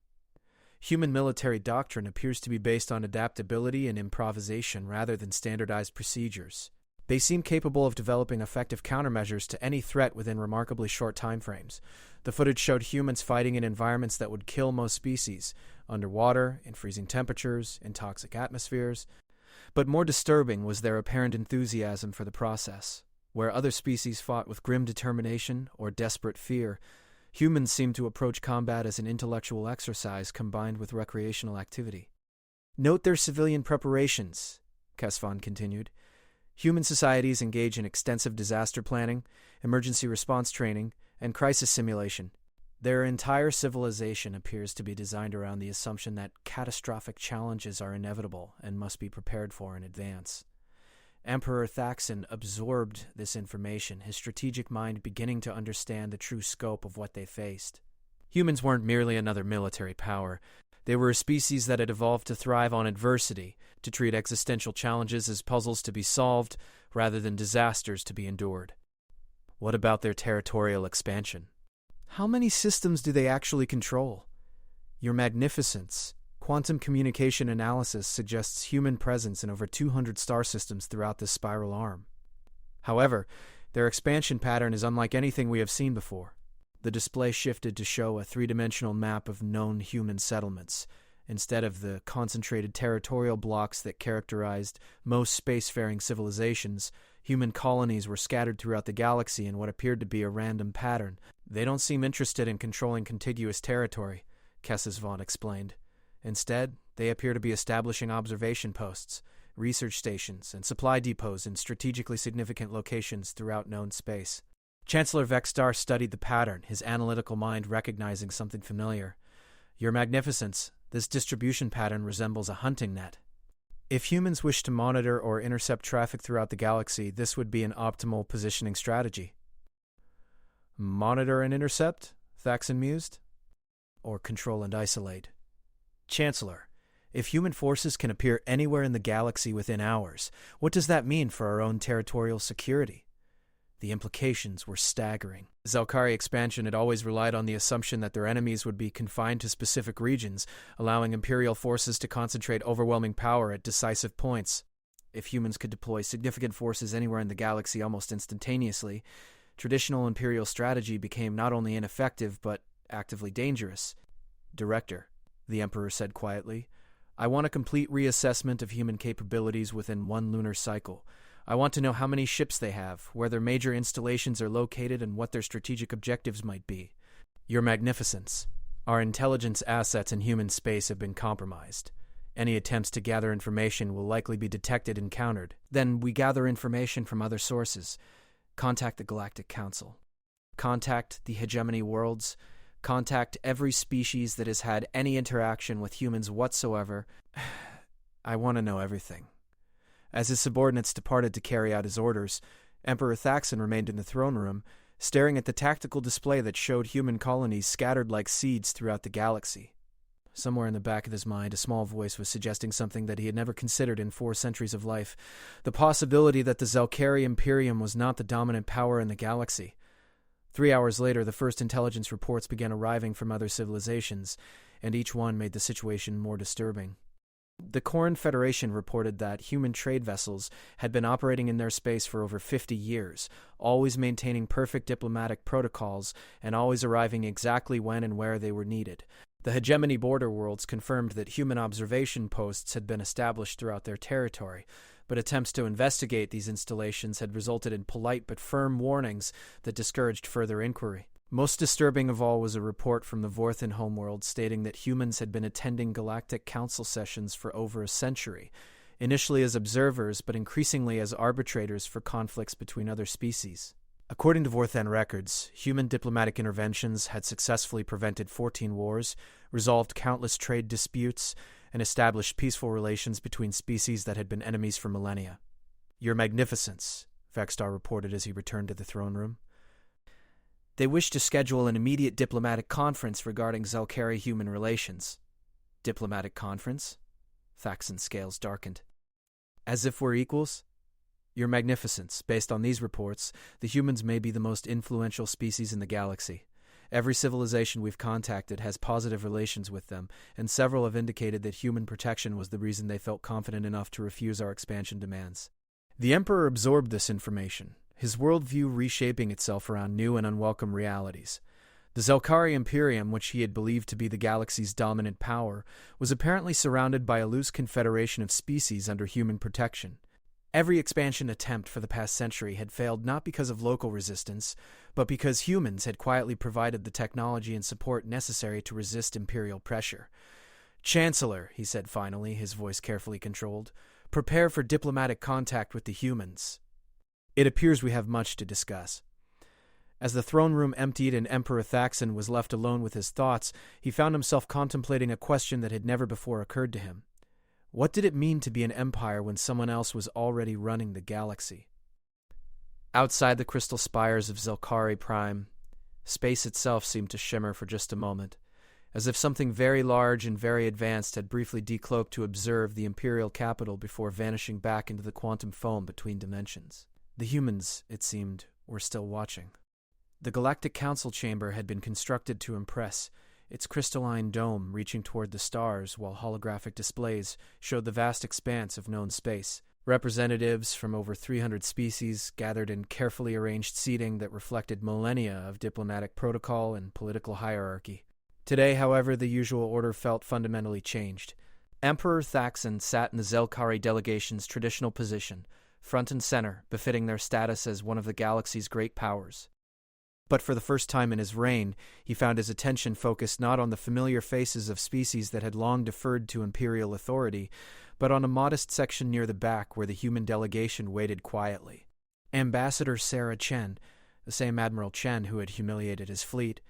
Human military doctrine appears to be based on adaptability and improvisation rather than standardized procedures. They seem capable of developing effective countermeasures to any threat within remarkably short timeframes. The footage showed humans fighting in environments that would kill most species, underwater, in freezing temperatures, in toxic atmospheres. But more disturbing was their apparent enthusiasm for the process. Where other species fought with grim determination or desperate fear, humans seemed to approach combat as an intellectual exercise combined with recreational activity. Note their civilian preparations, Kesvan continued. Human societies engage in extensive disaster planning, emergency response training, and crisis simulation. Their entire civilization appears to be designed around the assumption that catastrophic challenges are inevitable and must be prepared for in advance. Emperor Thaxon absorbed this information, his strategic mind beginning to understand the true scope of what they faced. Humans weren't merely another military power. They were a species that had evolved to thrive on adversity, to treat existential challenges as puzzles to be solved rather than disasters to be endured. What about their territorial expansion? How many systems do they actually control? Your Magnificence, quantum communication analysis suggests human presence in over 200 star systems throughout this spiral arm. However, their expansion pattern is unlike anything we have seen before. The display shifted to show a three-dimensional map of known human settlements, instead of the concentrated territorial blocks that characterized most spacefaring civilizations. Human colonies were scattered throughout the galaxy in what appeared to be a random pattern. They don't seem interested in controlling contiguous territory, Kesvan explained. Instead, they appear to be establishing observation posts, research stations, and supply depots in strategically significant locations throughout known space. Chancellor Vextar studied the pattern, his analytical mind recognizing something familiar. Your Magnificence, this distribution pattern resembles a hunting net. If humans wish to monitor or intercept traffic throughout the galaxy, this would be an optimal positioning strategy. Monitor and intercept? Thaxon mused. Or control and isolate? Chancellor, if human forces can appear anywhere in the galaxy within hours, what does that mean for our own territorial security? The implications were staggering. Zelkari expansion had always relied on the assumption that their enemies would be confined to specific regions, allowing Imperial forces to concentrate overwhelming power at decisive points. If humans could deploy significant forces anywhere in the galaxy almost instantaneously, traditional Imperial strategy became not only ineffective but actively dangerous. Director, the Emperor said quietly, I want a complete reassessment of human capabilities within one lunar cycle. I want to know how many ships they have, where their major installations are located, and what their strategic objectives might be. Your Magnificence, our intelligence assets in human space have been compromised. Any attempts to gather information will likely be detected and countered. Then we gather information from other sources. Contact the Galactic Council. Contact the hegemony worlds. Contact every species that has had any interaction with humans whatsoever. I want to know everything. As his subordinates departed to carry out his orders, Emperor Thaxon remained in the throne room, staring at the tactical display that showed human colonies scattered like seeds throughout the galaxy. Somewhere in the back of his mind, a small voice was suggesting something that he had never considered in 4 centuries of life, the possibility that the Zelkari Imperium was not the dominant power in the galaxy. 3 hours later, the first intelligence reports began arriving from other civilizations, and each one made the situation more disturbing. The Corran Federation reported that human trade vessels had been operating in their space for over 50 years, always maintaining perfect diplomatic protocols and always arriving exactly when and where they were needed. The hegemony border worlds confirmed that human observation posts had been established throughout their territory, but attempts to investigate these installations had resulted in polite but firm warnings that discouraged further inquiry. Most disturbing of all was a report from the Vorthan homeworld stating that humans had been attending Galactic Council sessions for over a century, initially as observers but increasingly as arbitrators for conflicts between other species. According to Vorthan records, human diplomatic interventions had successfully prevented 14 wars, resolved countless trade disputes, and established peaceful relations between species that had been enemies for millennia. Your Magnificence, Vextar reported as he returned to the throne room. They wish to schedule an immediate diplomatic conference regarding Zelkari human relations. Diplomatic conference? Thaxon's scales darkened. As if we're equals? Your Magnificence, based on these reports, the humans may be the most influential species in the galaxy. Every civilization we've contacted has positive relations with them, and several have indicated that human protection was the reason they felt confident enough to refuse our expansion demands. The Emperor absorbed this information, his worldview reshaping itself around new and unwelcome realities. The Zelkari Imperium, which he had believed to be the galaxy's dominant power, was apparently surrounded by a loose confederation of species under human protection. Every expansion attempt for the past century had failed not because of local resistance, but because humans had quietly provided the technology and support necessary to resist imperial pressure. "Chancellor," he said finally, his voice carefully controlled, "prepare for diplomatic contact with the humans. It appears we have much to discuss." As the throne room emptied and Emperor Thaxon was left alone with his thoughts, he found himself contemplating a question that had never before occurred to him. What did it mean to be an empire when someone else was already running the galaxy? Outside the crystal spires of Zelkari Prime, space itself seemed to shimmer for just a moment, as if something very large and very advanced had briefly decloaked to observe the imperial capital before vanishing back into the quantum foam between dimensions. The humans, it seemed, were still watching. The Galactic Council chamber had been constructed to impress, its crystalline dome reaching toward the stars while holographic displays showed the vast expanse of known space. Representatives from over 300 species gathered in carefully arranged seating that reflected millennia of diplomatic protocol and political hierarchy. Today, however, the usual order felt fundamentally changed. Emperor Thaxon sat in the Zelkari delegation's traditional position, front and center, befitting their status as one of the galaxy's great powers. But for the first time in his reign, he found his attention focused not on the familiar faces of species that had long deferred to imperial authority, but on a modest section near the back where the human delegation waited quietly. Ambassador Sarah Chen, the same Admiral Chen who had humiliated his fleet,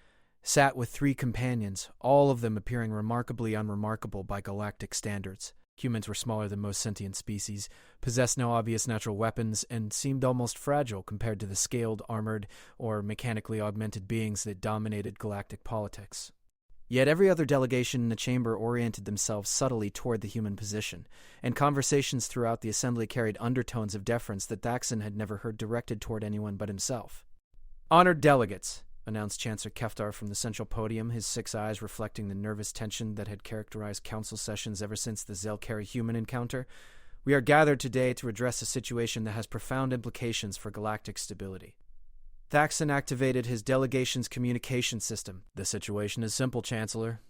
sat with 3 companions, all of them appearing remarkably unremarkable by galactic standards. Humans were smaller than most sentient species, possessed no obvious natural weapons, and seemed almost fragile compared to the scaled, armored, or mechanically augmented beings that dominated galactic politics. Yet every other delegation in the chamber oriented themselves subtly toward the human position, and conversations throughout the assembly carried undertones of deference that Thaxon had never heard directed toward anyone but himself. "Honored delegates," announced Chancellor Keftar from the central podium, his 6 eyes reflecting the nervous tension that had characterized council sessions ever since the Zelkari human encounter. "We are gathered today to address a situation that has profound implications for galactic stability." Thaxon activated his delegation's communication system. "The situation is simple, Chancellor.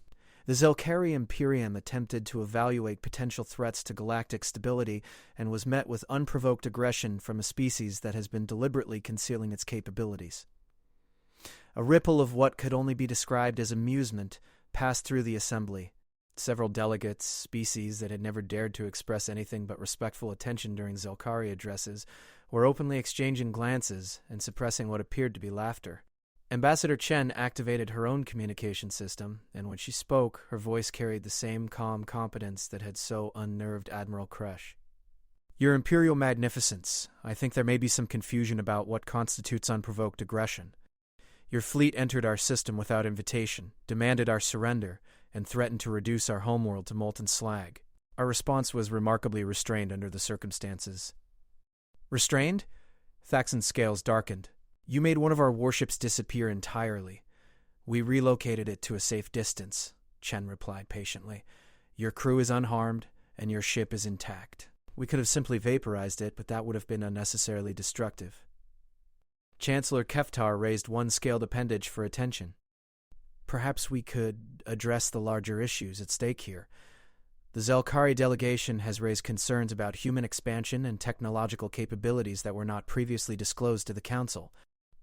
The Zelkari Imperium attempted to evaluate potential threats to galactic stability and was met with unprovoked aggression from a species that has been deliberately concealing its capabilities. A ripple of what could only be described as amusement passed through the assembly. Several delegates, species that had never dared to express anything but respectful attention during Zelkari addresses, were openly exchanging glances and suppressing what appeared to be laughter. Ambassador Chen activated her own communication system, and when she spoke, her voice carried the same calm competence that had so unnerved Admiral Kresh. Your Imperial Magnificence, I think there may be some confusion about what constitutes unprovoked aggression. Your fleet entered our system without invitation, demanded our surrender, and threatened to reduce our homeworld to molten slag. Our response was remarkably restrained under the circumstances. Restrained? Thaxon's scales darkened. You made one of our warships disappear entirely. We relocated it to a safe distance, Chen replied patiently. Your crew is unharmed, and your ship is intact. We could have simply vaporized it, but that would have been unnecessarily destructive. Chancellor Keftar raised one scaled appendage for attention. Perhaps we could address the larger issues at stake here. The Zelkari delegation has raised concerns about human expansion and technological capabilities that were not previously disclosed to the Council.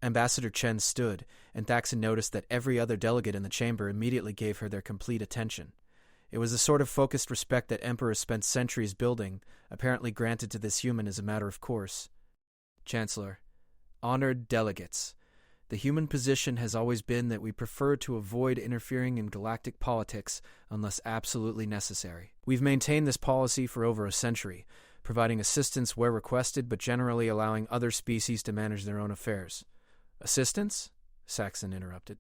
Ambassador Chen stood, and Thaxon noticed that every other delegate in the chamber immediately gave her their complete attention. It was the sort of focused respect that emperors spent centuries building, apparently granted to this human as a matter of course. Chancellor, honored delegates, the human position has always been that we prefer to avoid interfering in galactic politics unless absolutely necessary. We've maintained this policy for over a century, providing assistance where requested but generally allowing other species to manage their own affairs. Assistance? Saxon interrupted.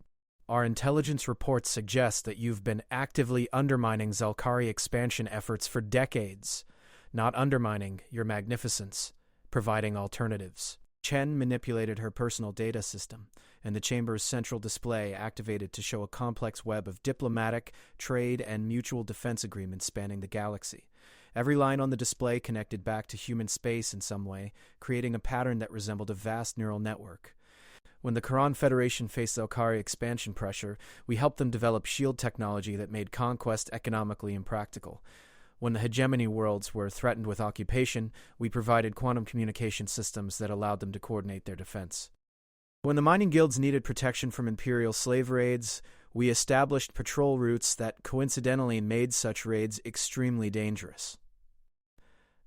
Our intelligence reports suggest that you've been actively undermining Zelkari expansion efforts for decades, not undermining your magnificence, providing alternatives. Chen manipulated her personal data system, and the chamber's central display activated to show a complex web of diplomatic, trade, and mutual defense agreements spanning the galaxy. Every line on the display connected back to human space in some way, creating a pattern that resembled a vast neural network. When the Quran Federation faced Zelkari expansion pressure, we helped them develop shield technology that made conquest economically impractical. When the hegemony worlds were threatened with occupation, we provided quantum communication systems that allowed them to coordinate their defense. When the mining guilds needed protection from imperial slave raids, we established patrol routes that coincidentally made such raids extremely dangerous.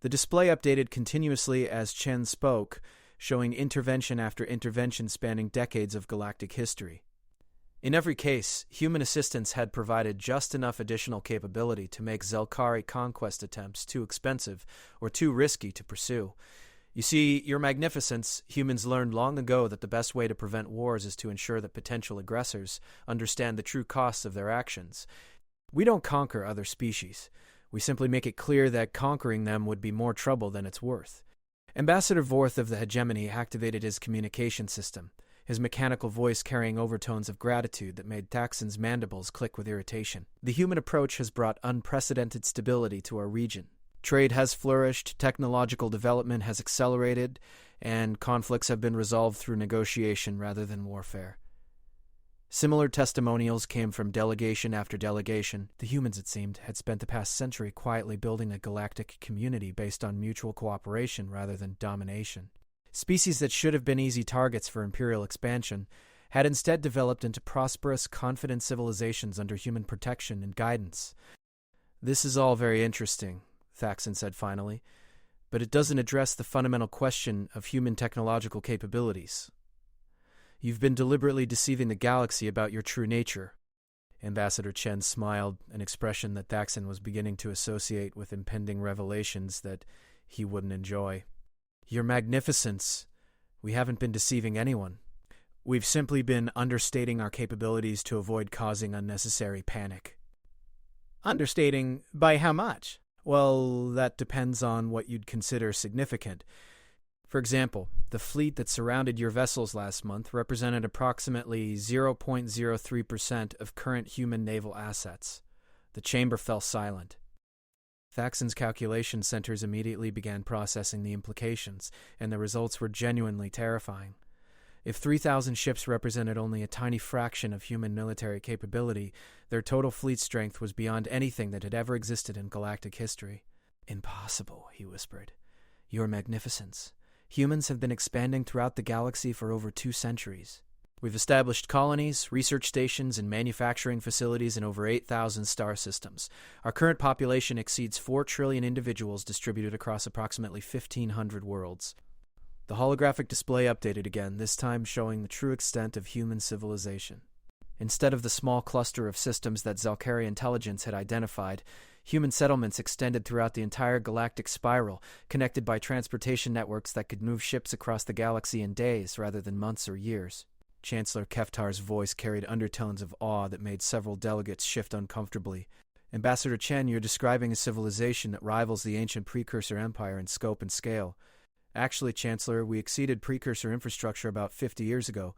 The display updated continuously as Chen spoke, showing intervention after intervention spanning decades of galactic history. In every case, human assistance had provided just enough additional capability to make Zelkari conquest attempts too expensive or too risky to pursue. You see, Your Magnificence, humans learned long ago that the best way to prevent wars is to ensure that potential aggressors understand the true costs of their actions. We don't conquer other species. We simply make it clear that conquering them would be more trouble than it's worth. Ambassador Vorth of the Hegemony activated his communication system, his mechanical voice carrying overtones of gratitude that made Thaxon's mandibles click with irritation. The human approach has brought unprecedented stability to our region. Trade has flourished, technological development has accelerated, and conflicts have been resolved through negotiation rather than warfare. Similar testimonials came from delegation after delegation. The humans, it seemed, had spent the past century quietly building a galactic community based on mutual cooperation rather than domination. Species that should have been easy targets for imperial expansion had instead developed into prosperous, confident civilizations under human protection and guidance. This is all very interesting, Thaxon said finally, but it doesn't address the fundamental question of human technological capabilities. You've been deliberately deceiving the galaxy about your true nature. Ambassador Chen smiled, an expression that Thaxon was beginning to associate with impending revelations that he wouldn't enjoy. Your Magnificence, we haven't been deceiving anyone. We've simply been understating our capabilities to avoid causing unnecessary panic. Understating by how much? Well, that depends on what you'd consider significant. For example, the fleet that surrounded your vessels last month represented approximately 0.03% of current human naval assets. The chamber fell silent. Thaxon's calculation centers immediately began processing the implications, and the results were genuinely terrifying. If 3,000 ships represented only a tiny fraction of human military capability, their total fleet strength was beyond anything that had ever existed in galactic history. "Impossible," he whispered. "Your Magnificence. Humans have been expanding throughout the galaxy for over 2 centuries. We've established colonies, research stations, and manufacturing facilities in over 8,000 star systems. Our current population exceeds 4 trillion individuals distributed across approximately 1,500 worlds." The holographic display updated again, this time showing the true extent of human civilization. Instead of the small cluster of systems that Zelkari intelligence had identified, human settlements extended throughout the entire galactic spiral, connected by transportation networks that could move ships across the galaxy in days rather than months or years. Chancellor Keftar's voice carried undertones of awe that made several delegates shift uncomfortably. "Ambassador Chen, you're describing a civilization that rivals the ancient Precursor Empire in scope and scale. Actually, Chancellor, we exceeded Precursor infrastructure about 50 years ago.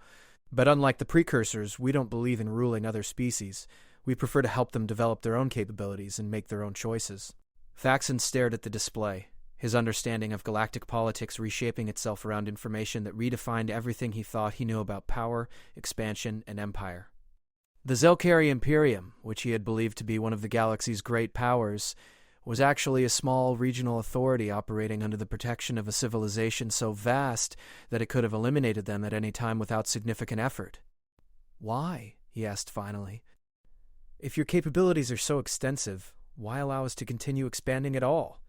But unlike the Precursors, we don't believe in ruling other species. We prefer to help them develop their own capabilities and make their own choices." Thaxon stared at the display, his understanding of galactic politics reshaping itself around information that redefined everything he thought he knew about power, expansion, and empire. The Zelkari Imperium, which he had believed to be one of the galaxy's great powers, was actually a small regional authority operating under the protection of a civilization so vast that it could have eliminated them at any time without significant effort. "Why?" he asked finally. "If your capabilities are so extensive, why allow us to continue expanding at all?"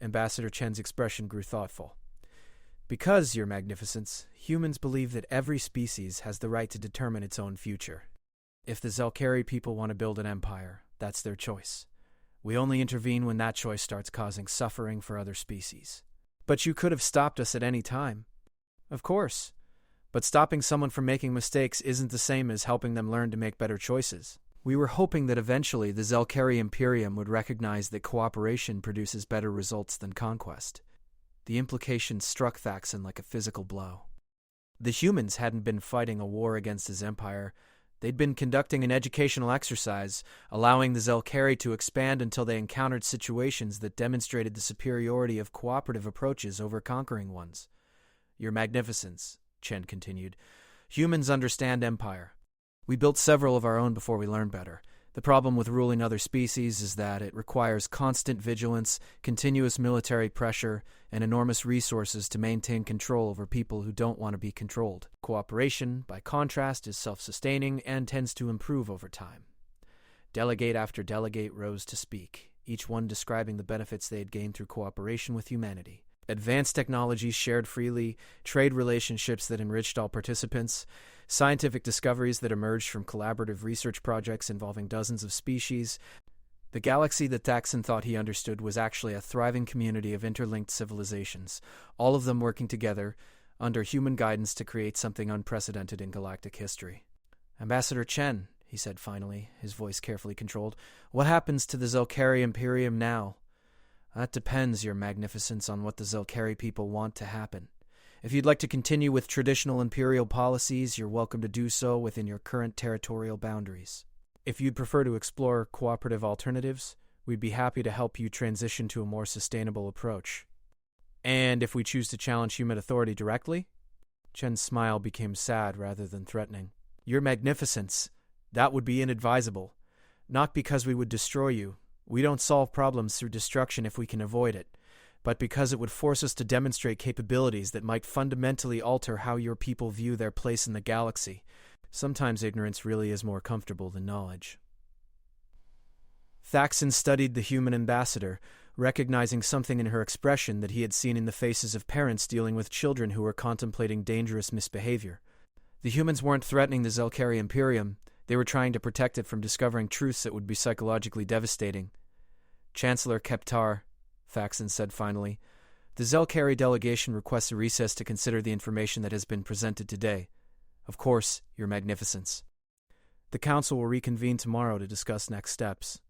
Ambassador Chen's expression grew thoughtful. "Because, Your Magnificence, humans believe that every species has the right to determine its own future. If the Zelkari people want to build an empire, that's their choice. We only intervene when that choice starts causing suffering for other species." "But you could have stopped us at any time." "Of course. But stopping someone from making mistakes isn't the same as helping them learn to make better choices. We were hoping that eventually the Zelkari Imperium would recognize that cooperation produces better results than conquest." The implication struck Thaxon like a physical blow. The humans hadn't been fighting a war against his empire. They'd been conducting an educational exercise, allowing the Zelkari to expand until they encountered situations that demonstrated the superiority of cooperative approaches over conquering ones. "Your Magnificence," Chen continued, "humans understand empire. We built several of our own before we learned better. The problem with ruling other species is that it requires constant vigilance, continuous military pressure, and enormous resources to maintain control over people who don't want to be controlled. Cooperation, by contrast, is self-sustaining and tends to improve over time." Delegate after delegate rose to speak, each one describing the benefits they had gained through cooperation with humanity. Advanced technologies shared freely, trade relationships that enriched all participants, scientific discoveries that emerged from collaborative research projects involving dozens of species. The galaxy that Thaxon thought he understood was actually a thriving community of interlinked civilizations, all of them working together under human guidance to create something unprecedented in galactic history. "Ambassador Chen," he said finally, his voice carefully controlled, "what happens to the Zelkari Imperium now?" "That depends, Your Magnificence, on what the Zelkari people want to happen. If you'd like to continue with traditional imperial policies, you're welcome to do so within your current territorial boundaries. If you'd prefer to explore cooperative alternatives, we'd be happy to help you transition to a more sustainable approach." "And if we choose to challenge human authority directly?" Chen's smile became sad rather than threatening. "Your Magnificence, that would be inadvisable. Not because we would destroy you. We don't solve problems through destruction if we can avoid it, but because it would force us to demonstrate capabilities that might fundamentally alter how your people view their place in the galaxy. Sometimes ignorance really is more comfortable than knowledge." Thaxon studied the human ambassador, recognizing something in her expression that he had seen in the faces of parents dealing with children who were contemplating dangerous misbehavior. The humans weren't threatening the Zelkari Imperium. They were trying to protect it from discovering truths that would be psychologically devastating. "Chancellor Keftar," Thaxon said finally, "the Zelkari delegation requests a recess to consider the information that has been presented today. Of course, Your Magnificence." The council will reconvene tomorrow to discuss next steps.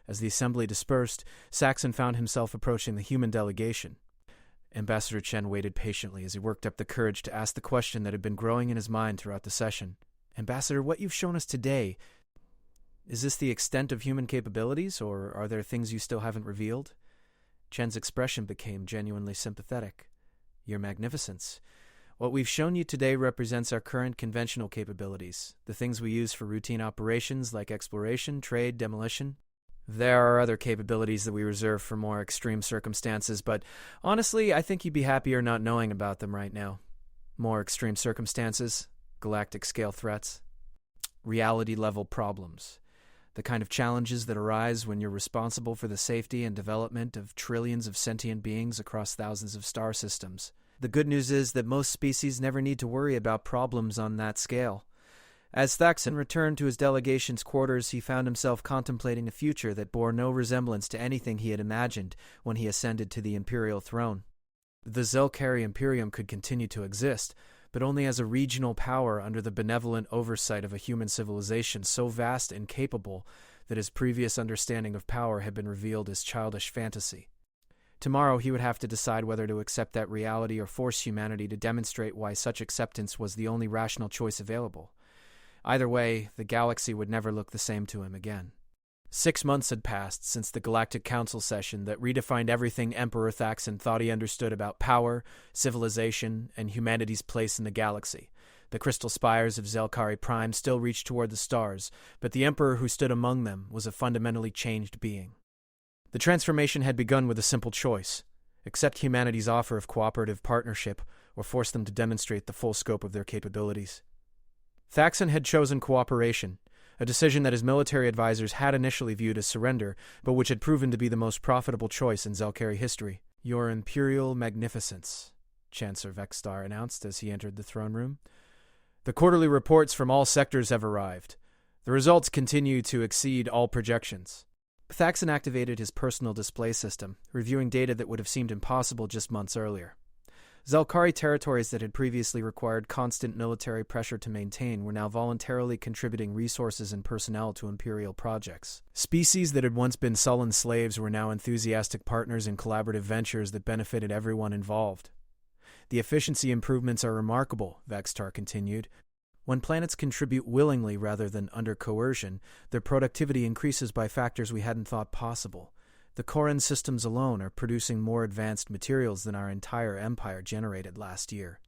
As the assembly dispersed, Saxon found himself approaching the human delegation. Ambassador Chen waited patiently as he worked up the courage to ask the question that had been growing in his mind throughout the session. "Ambassador, what you've shown us today, is this the extent of human capabilities, or are there things you still haven't revealed?" Chen's expression became genuinely sympathetic. "Your Magnificence, What we've shown you today represents our current conventional capabilities, the things we use for routine operations like exploration, trade, demolition. There are other capabilities that we reserve for more extreme circumstances, but honestly, I think you'd be happier not knowing about them right now. More extreme circumstances, galactic scale threats, reality-level problems. The kind of challenges that arise when you're responsible for the safety and development of trillions of sentient beings across thousands of star systems. The good news is that most species never need to worry about problems on that scale. As Thaxon returned to his delegation's quarters, he found himself contemplating a future that bore no resemblance to anything he had imagined when he ascended to the Imperial throne. The Zelkari Imperium could continue to exist, but only as a regional power under the benevolent oversight of a human civilization so vast and capable that his previous understanding of power had been revealed as childish fantasy. Tomorrow he would have to decide whether to accept that reality or force humanity to demonstrate why such acceptance was the only rational choice available. Either way, the galaxy would never look the same to him again. 6 months had passed since the Galactic Council session that redefined everything Emperor Thaxon thought he understood about power, civilization, and humanity's place in the galaxy. The crystal spires of Zelkari Prime still reached toward the stars, but the Emperor who stood among them was a fundamentally changed being. The transformation had begun with a simple choice: accept humanity's offer of cooperative partnership or force them to demonstrate the full scope of their capabilities. Thaxon had chosen cooperation, a decision that his military advisors had initially viewed as surrender, but which had proven to be the most profitable choice in Zelkari history. "Your Imperial Magnificence," Chancellor Vextar announced as he entered the throne room. "The quarterly reports from all sectors have arrived. The results continue to exceed all projections." Thaxon activated his personal display system, reviewing data that would have seemed impossible just months earlier. Zelkari territories that had previously required constant military pressure to maintain were now voluntarily contributing resources and personnel to Imperial projects. Species that had once been sullen slaves were now enthusiastic partners in collaborative ventures that benefited everyone involved. "The efficiency improvements are remarkable," Vextar continued. "When planets contribute willingly rather than under coercion, their productivity increases by factors we hadn't thought possible. The Koran systems alone are producing more advanced materials than our entire empire generated last year."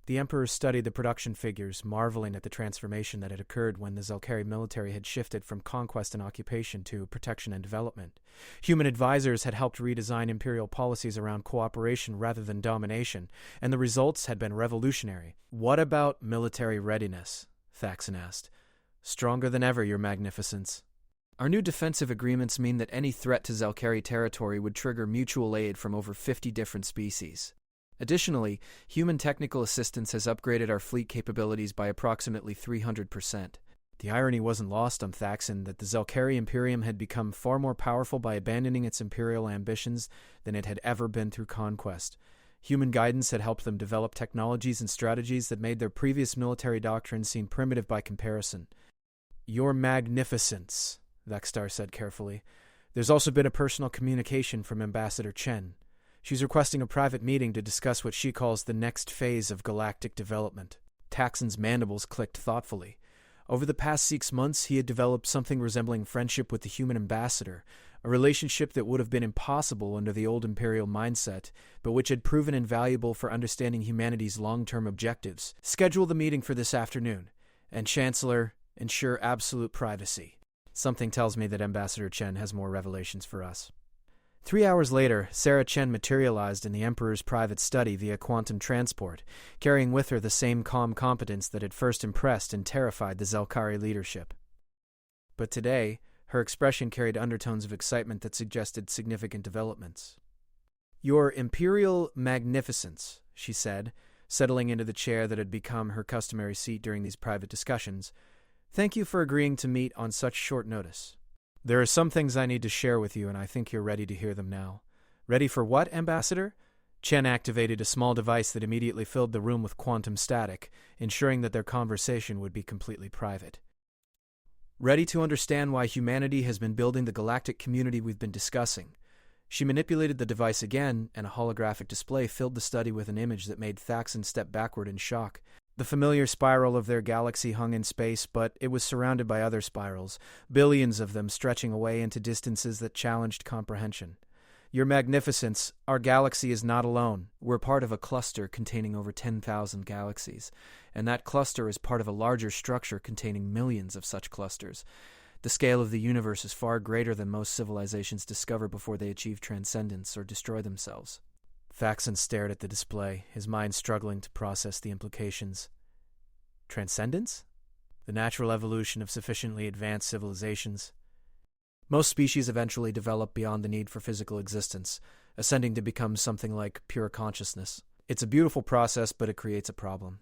The Emperor studied the production figures, marveling at the transformation that had occurred when the Zelkari military had shifted from conquest and occupation to protection and development. Human advisors had helped redesign imperial policies around cooperation rather than domination, and the results had been revolutionary. "What about military readiness?" Thaxon asked. "Stronger than ever, Your Magnificence. Our new defensive agreements mean that any threat to Zelkari territory would trigger mutual aid from over 50 different species. Additionally, human technical assistance has upgraded our fleet capabilities by approximately 300%. The irony wasn't lost on Thaxon that the Zelkari Imperium had become far more powerful by abandoning its imperial ambitions than it had ever been through conquest. Human guidance had helped them develop technologies and strategies that made their previous military doctrine seem primitive by comparison. "Your Magnificence," Vextar said carefully. "There's also been a personal communication from Ambassador Chen. She's requesting a private meeting to discuss what she calls the next phase of galactic development." Thaxon's mandibles clicked thoughtfully. Over the past 6 months, he had developed something resembling friendship with the human ambassador, a relationship that would have been impossible under the old imperial mindset, but which had proven invaluable for understanding humanity's long-term objectives. "Schedule the meeting for this afternoon, and Chancellor, ensure absolute privacy. Something tells me that Ambassador Chen has more revelations for us." 3 hours later, Sarah Chen materialized in the Emperor's private study via quantum transport, carrying with her the same calm competence that had first impressed and terrified the Zelkari leadership. But today, her expression carried undertones of excitement that suggested significant developments. "Your Imperial Magnificence," she said, settling into the chair that had become her customary seat during these private discussions. "Thank you for agreeing to meet on such short notice. There are some things I need to share with you, and I think you're ready to hear them now." "Ready for what, Ambassador?" Chen activated a small device that immediately filled the room with quantum static, ensuring that their conversation would be completely private. "Ready to understand why humanity has been building the galactic community we've been discussing." She manipulated the device again, and a holographic display filled the study with an image that made Thaxon step backward in shock. The familiar spiral of their galaxy hung in space, but it was surrounded by other spirals, billions of them stretching away into distances that challenged comprehension. Your Magnificence, our galaxy is not alone. We're part of a cluster containing over 10,000 galaxies, and that cluster is part of a larger structure containing millions of such clusters. The scale of the universe is far greater than most civilizations discover before they achieve transcendence or destroy themselves. Faxon stared at the display, his mind struggling to process the implications. Transcendence? The natural evolution of sufficiently advanced civilizations. Most species eventually develop beyond the need for physical existence, ascending to become something like pure consciousness. It's a beautiful process, but it creates a problem.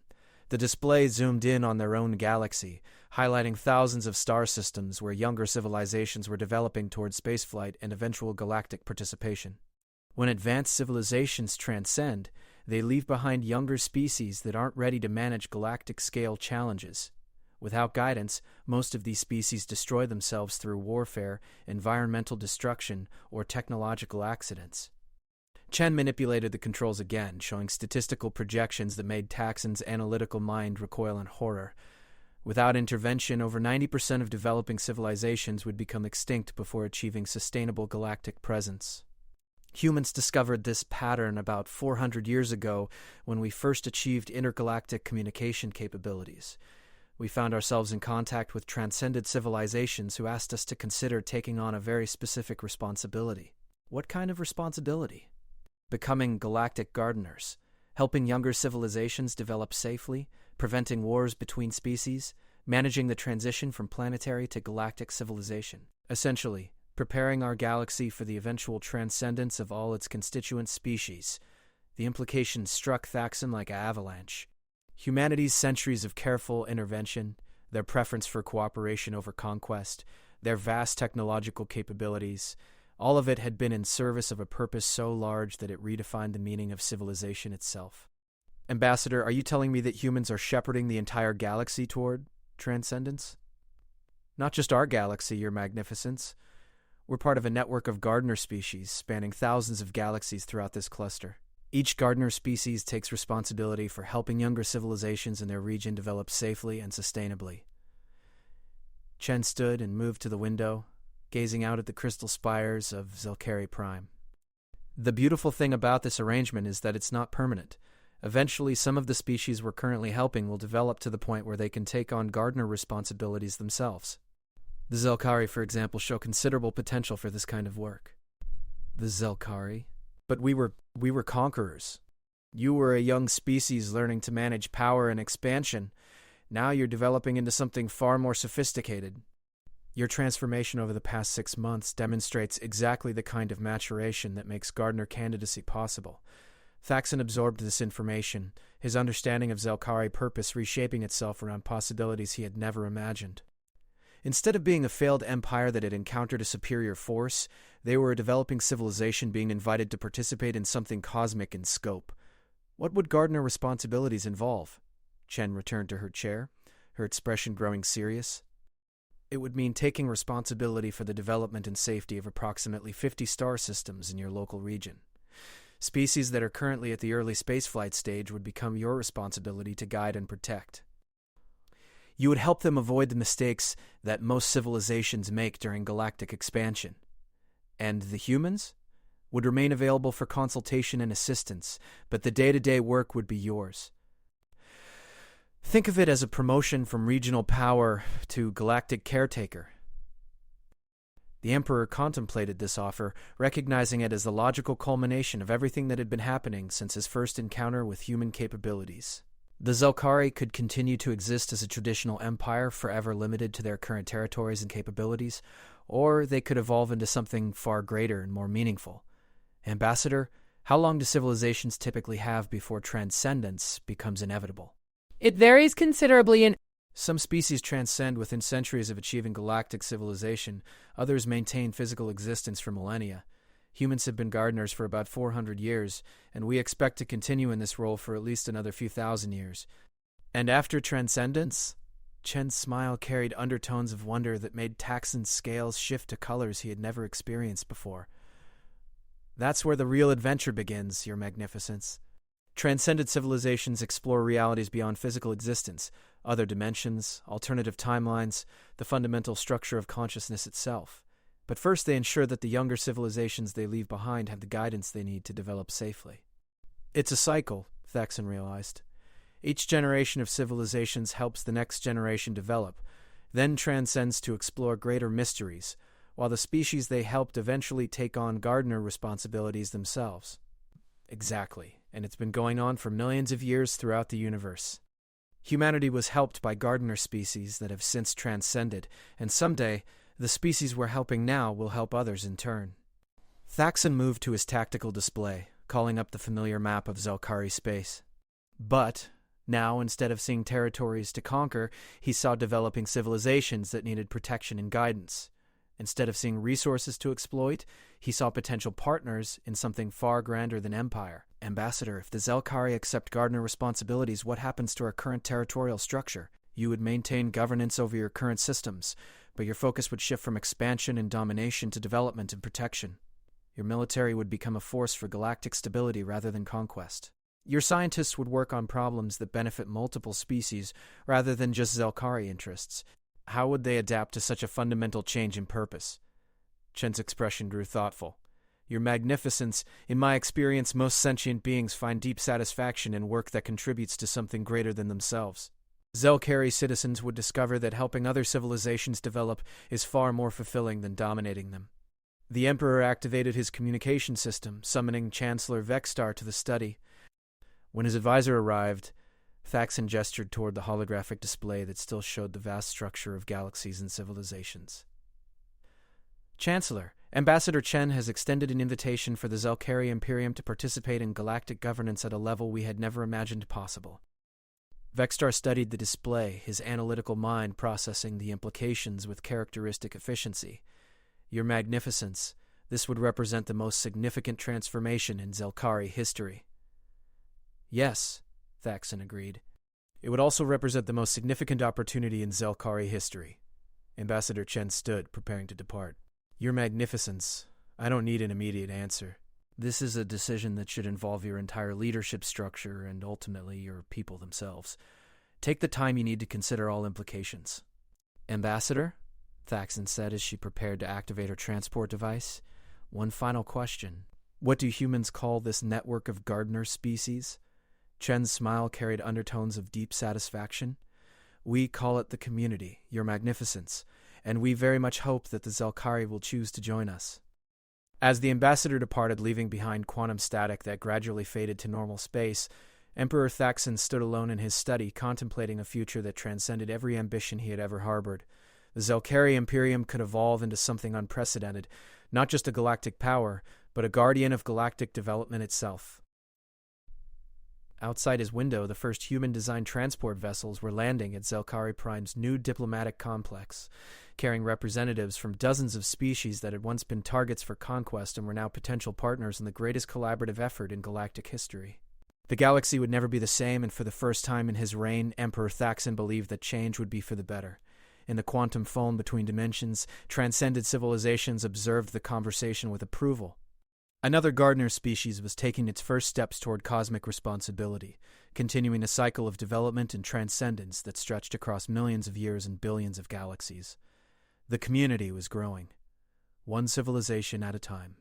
The display zoomed in on their own galaxy, highlighting thousands of star systems where younger civilizations were developing towards spaceflight and eventual galactic participation. When advanced civilizations transcend, they leave behind younger species that aren't ready to manage galactic-scale challenges. Without guidance, most of these species destroy themselves through warfare, environmental destruction, or technological accidents. Chen manipulated the controls again, showing statistical projections that made Taxon's analytical mind recoil in horror. Without intervention, over 90% of developing civilizations would become extinct before achieving sustainable galactic presence. Humans discovered this pattern about 400 years ago when we first achieved intergalactic communication capabilities. We found ourselves in contact with transcended civilizations who asked us to consider taking on a very specific responsibility. What kind of responsibility? Becoming galactic gardeners, helping younger civilizations develop safely, preventing wars between species, managing the transition from planetary to galactic civilization. Essentially, preparing our galaxy for the eventual transcendence of all its constituent species. The implications struck Thaxon like an avalanche. Humanity's centuries of careful intervention, their preference for cooperation over conquest, their vast technological capabilities, all of it had been in service of a purpose so large that it redefined the meaning of civilization itself. Ambassador, are you telling me that humans are shepherding the entire galaxy toward transcendence? Not just our galaxy, Your Magnificence. We're part of a network of gardener species spanning thousands of galaxies throughout this cluster. Each gardener species takes responsibility for helping younger civilizations in their region develop safely and sustainably. Chen stood and moved to the window, gazing out at the crystal spires of Zelkari Prime. The beautiful thing about this arrangement is that it's not permanent. Eventually, some of the species we're currently helping will develop to the point where they can take on gardener responsibilities themselves. The Zelkari, for example, show considerable potential for this kind of work. The Zelkari? But we were conquerors. You were a young species learning to manage power and expansion. Now you're developing into something far more sophisticated. Your transformation over the past 6 months demonstrates exactly the kind of maturation that makes gardener candidacy possible. Thaxon absorbed this information, his understanding of Zelkari purpose reshaping itself around possibilities he had never imagined. Instead of being a failed empire that had encountered a superior force, they were a developing civilization being invited to participate in something cosmic in scope. What would gardener responsibilities involve? Chen returned to her chair, her expression growing serious. It would mean taking responsibility for the development and safety of approximately 50 star systems in your local region. Species that are currently at the early spaceflight stage would become your responsibility to guide and protect. You would help them avoid the mistakes that most civilizations make during galactic expansion. And the humans would remain available for consultation and assistance, but the day-to-day work would be yours. Think of it as a promotion from regional power to galactic caretaker. The Emperor contemplated this offer, recognizing it as the logical culmination of everything that had been happening since his first encounter with human capabilities. The Zelkari could continue to exist as a traditional empire forever limited to their current territories and capabilities, or they could evolve into something far greater and more meaningful. Ambassador, how long do civilizations typically have before transcendence becomes inevitable? It varies considerably in... Some species transcend within centuries of achieving galactic civilization, others maintain physical existence for millennia. Humans have been gardeners for about 400 years, and we expect to continue in this role for at least another few thousand years. And after transcendence? Chen's smile carried undertones of wonder that made Taxon's scales shift to colors he had never experienced before. That's where the real adventure begins, Your Magnificence. Transcended civilizations explore realities beyond physical existence, other dimensions, alternative timelines, the fundamental structure of consciousness itself. But first they ensure that the younger civilizations they leave behind have the guidance they need to develop safely. It's a cycle, Thaxon realized. Each generation of civilizations helps the next generation develop, then transcends to explore greater mysteries, while the species they helped eventually take on gardener responsibilities themselves. Exactly, and it's been going on for millions of years throughout the universe. Humanity was helped by gardener species that have since transcended, and someday, the species we're helping now will help others in turn. Thaxon moved to his tactical display, calling up the familiar map of Zelkari space. But now, instead of seeing territories to conquer, he saw developing civilizations that needed protection and guidance. Instead of seeing resources to exploit, he saw potential partners in something far grander than empire. Ambassador, if the Zelkari accept gardener responsibilities, what happens to our current territorial structure? You would maintain governance over your current systems, but your focus would shift from expansion and domination to development and protection. Your military would become a force for galactic stability rather than conquest. Your scientists would work on problems that benefit multiple species rather than just Zelkari interests. How would they adapt to such a fundamental change in purpose? Chen's expression grew thoughtful. Your Magnificence, in my experience, most sentient beings find deep satisfaction in work that contributes to something greater than themselves. Zelkari citizens would discover that helping other civilizations develop is far more fulfilling than dominating them. The Emperor activated his communication system, summoning Chancellor Vextar to the study. When his advisor arrived, Thaxon gestured toward the holographic display that still showed the vast structure of galaxies and civilizations. Chancellor, Ambassador Chen has extended an invitation for the Zelkari Imperium to participate in galactic governance at a level we had never imagined possible. Vextar studied the display, his analytical mind processing the implications with characteristic efficiency. Your Magnificence, this would represent the most significant transformation in Zelkari history. Yes, Thaxon agreed. It would also represent the most significant opportunity in Zelkari history. Ambassador Chen stood, preparing to depart. Your Magnificence, I don't need an immediate answer. This is a decision that should involve your entire leadership structure and ultimately your people themselves. Take the time you need to consider all implications. Ambassador, Thaxon said as she prepared to activate her transport device, one final question. What do humans call this network of gardener species? Chen's smile carried undertones of deep satisfaction. We call it the community, Your Magnificence, and we very much hope that the Zelkari will choose to join us. As the ambassador departed, leaving behind quantum static that gradually faded to normal space, Emperor Thaxon stood alone in his study, contemplating a future that transcended every ambition he had ever harbored. The Zelkari Imperium could evolve into something unprecedented, not just a galactic power, but a guardian of galactic development itself. Outside his window, the first human-designed transport vessels were landing at Zelkari Prime's new diplomatic complex, carrying representatives from dozens of species that had once been targets for conquest and were now potential partners in the greatest collaborative effort in galactic history. The galaxy would never be the same, and for the first time in his reign, Emperor Thaxon believed that change would be for the better. In the quantum phone between dimensions, transcended civilizations observed the conversation with approval. Another gardener species was taking its first steps toward cosmic responsibility, continuing a cycle of development and transcendence that stretched across millions of years and billions of galaxies. The community was growing, one civilization at a time.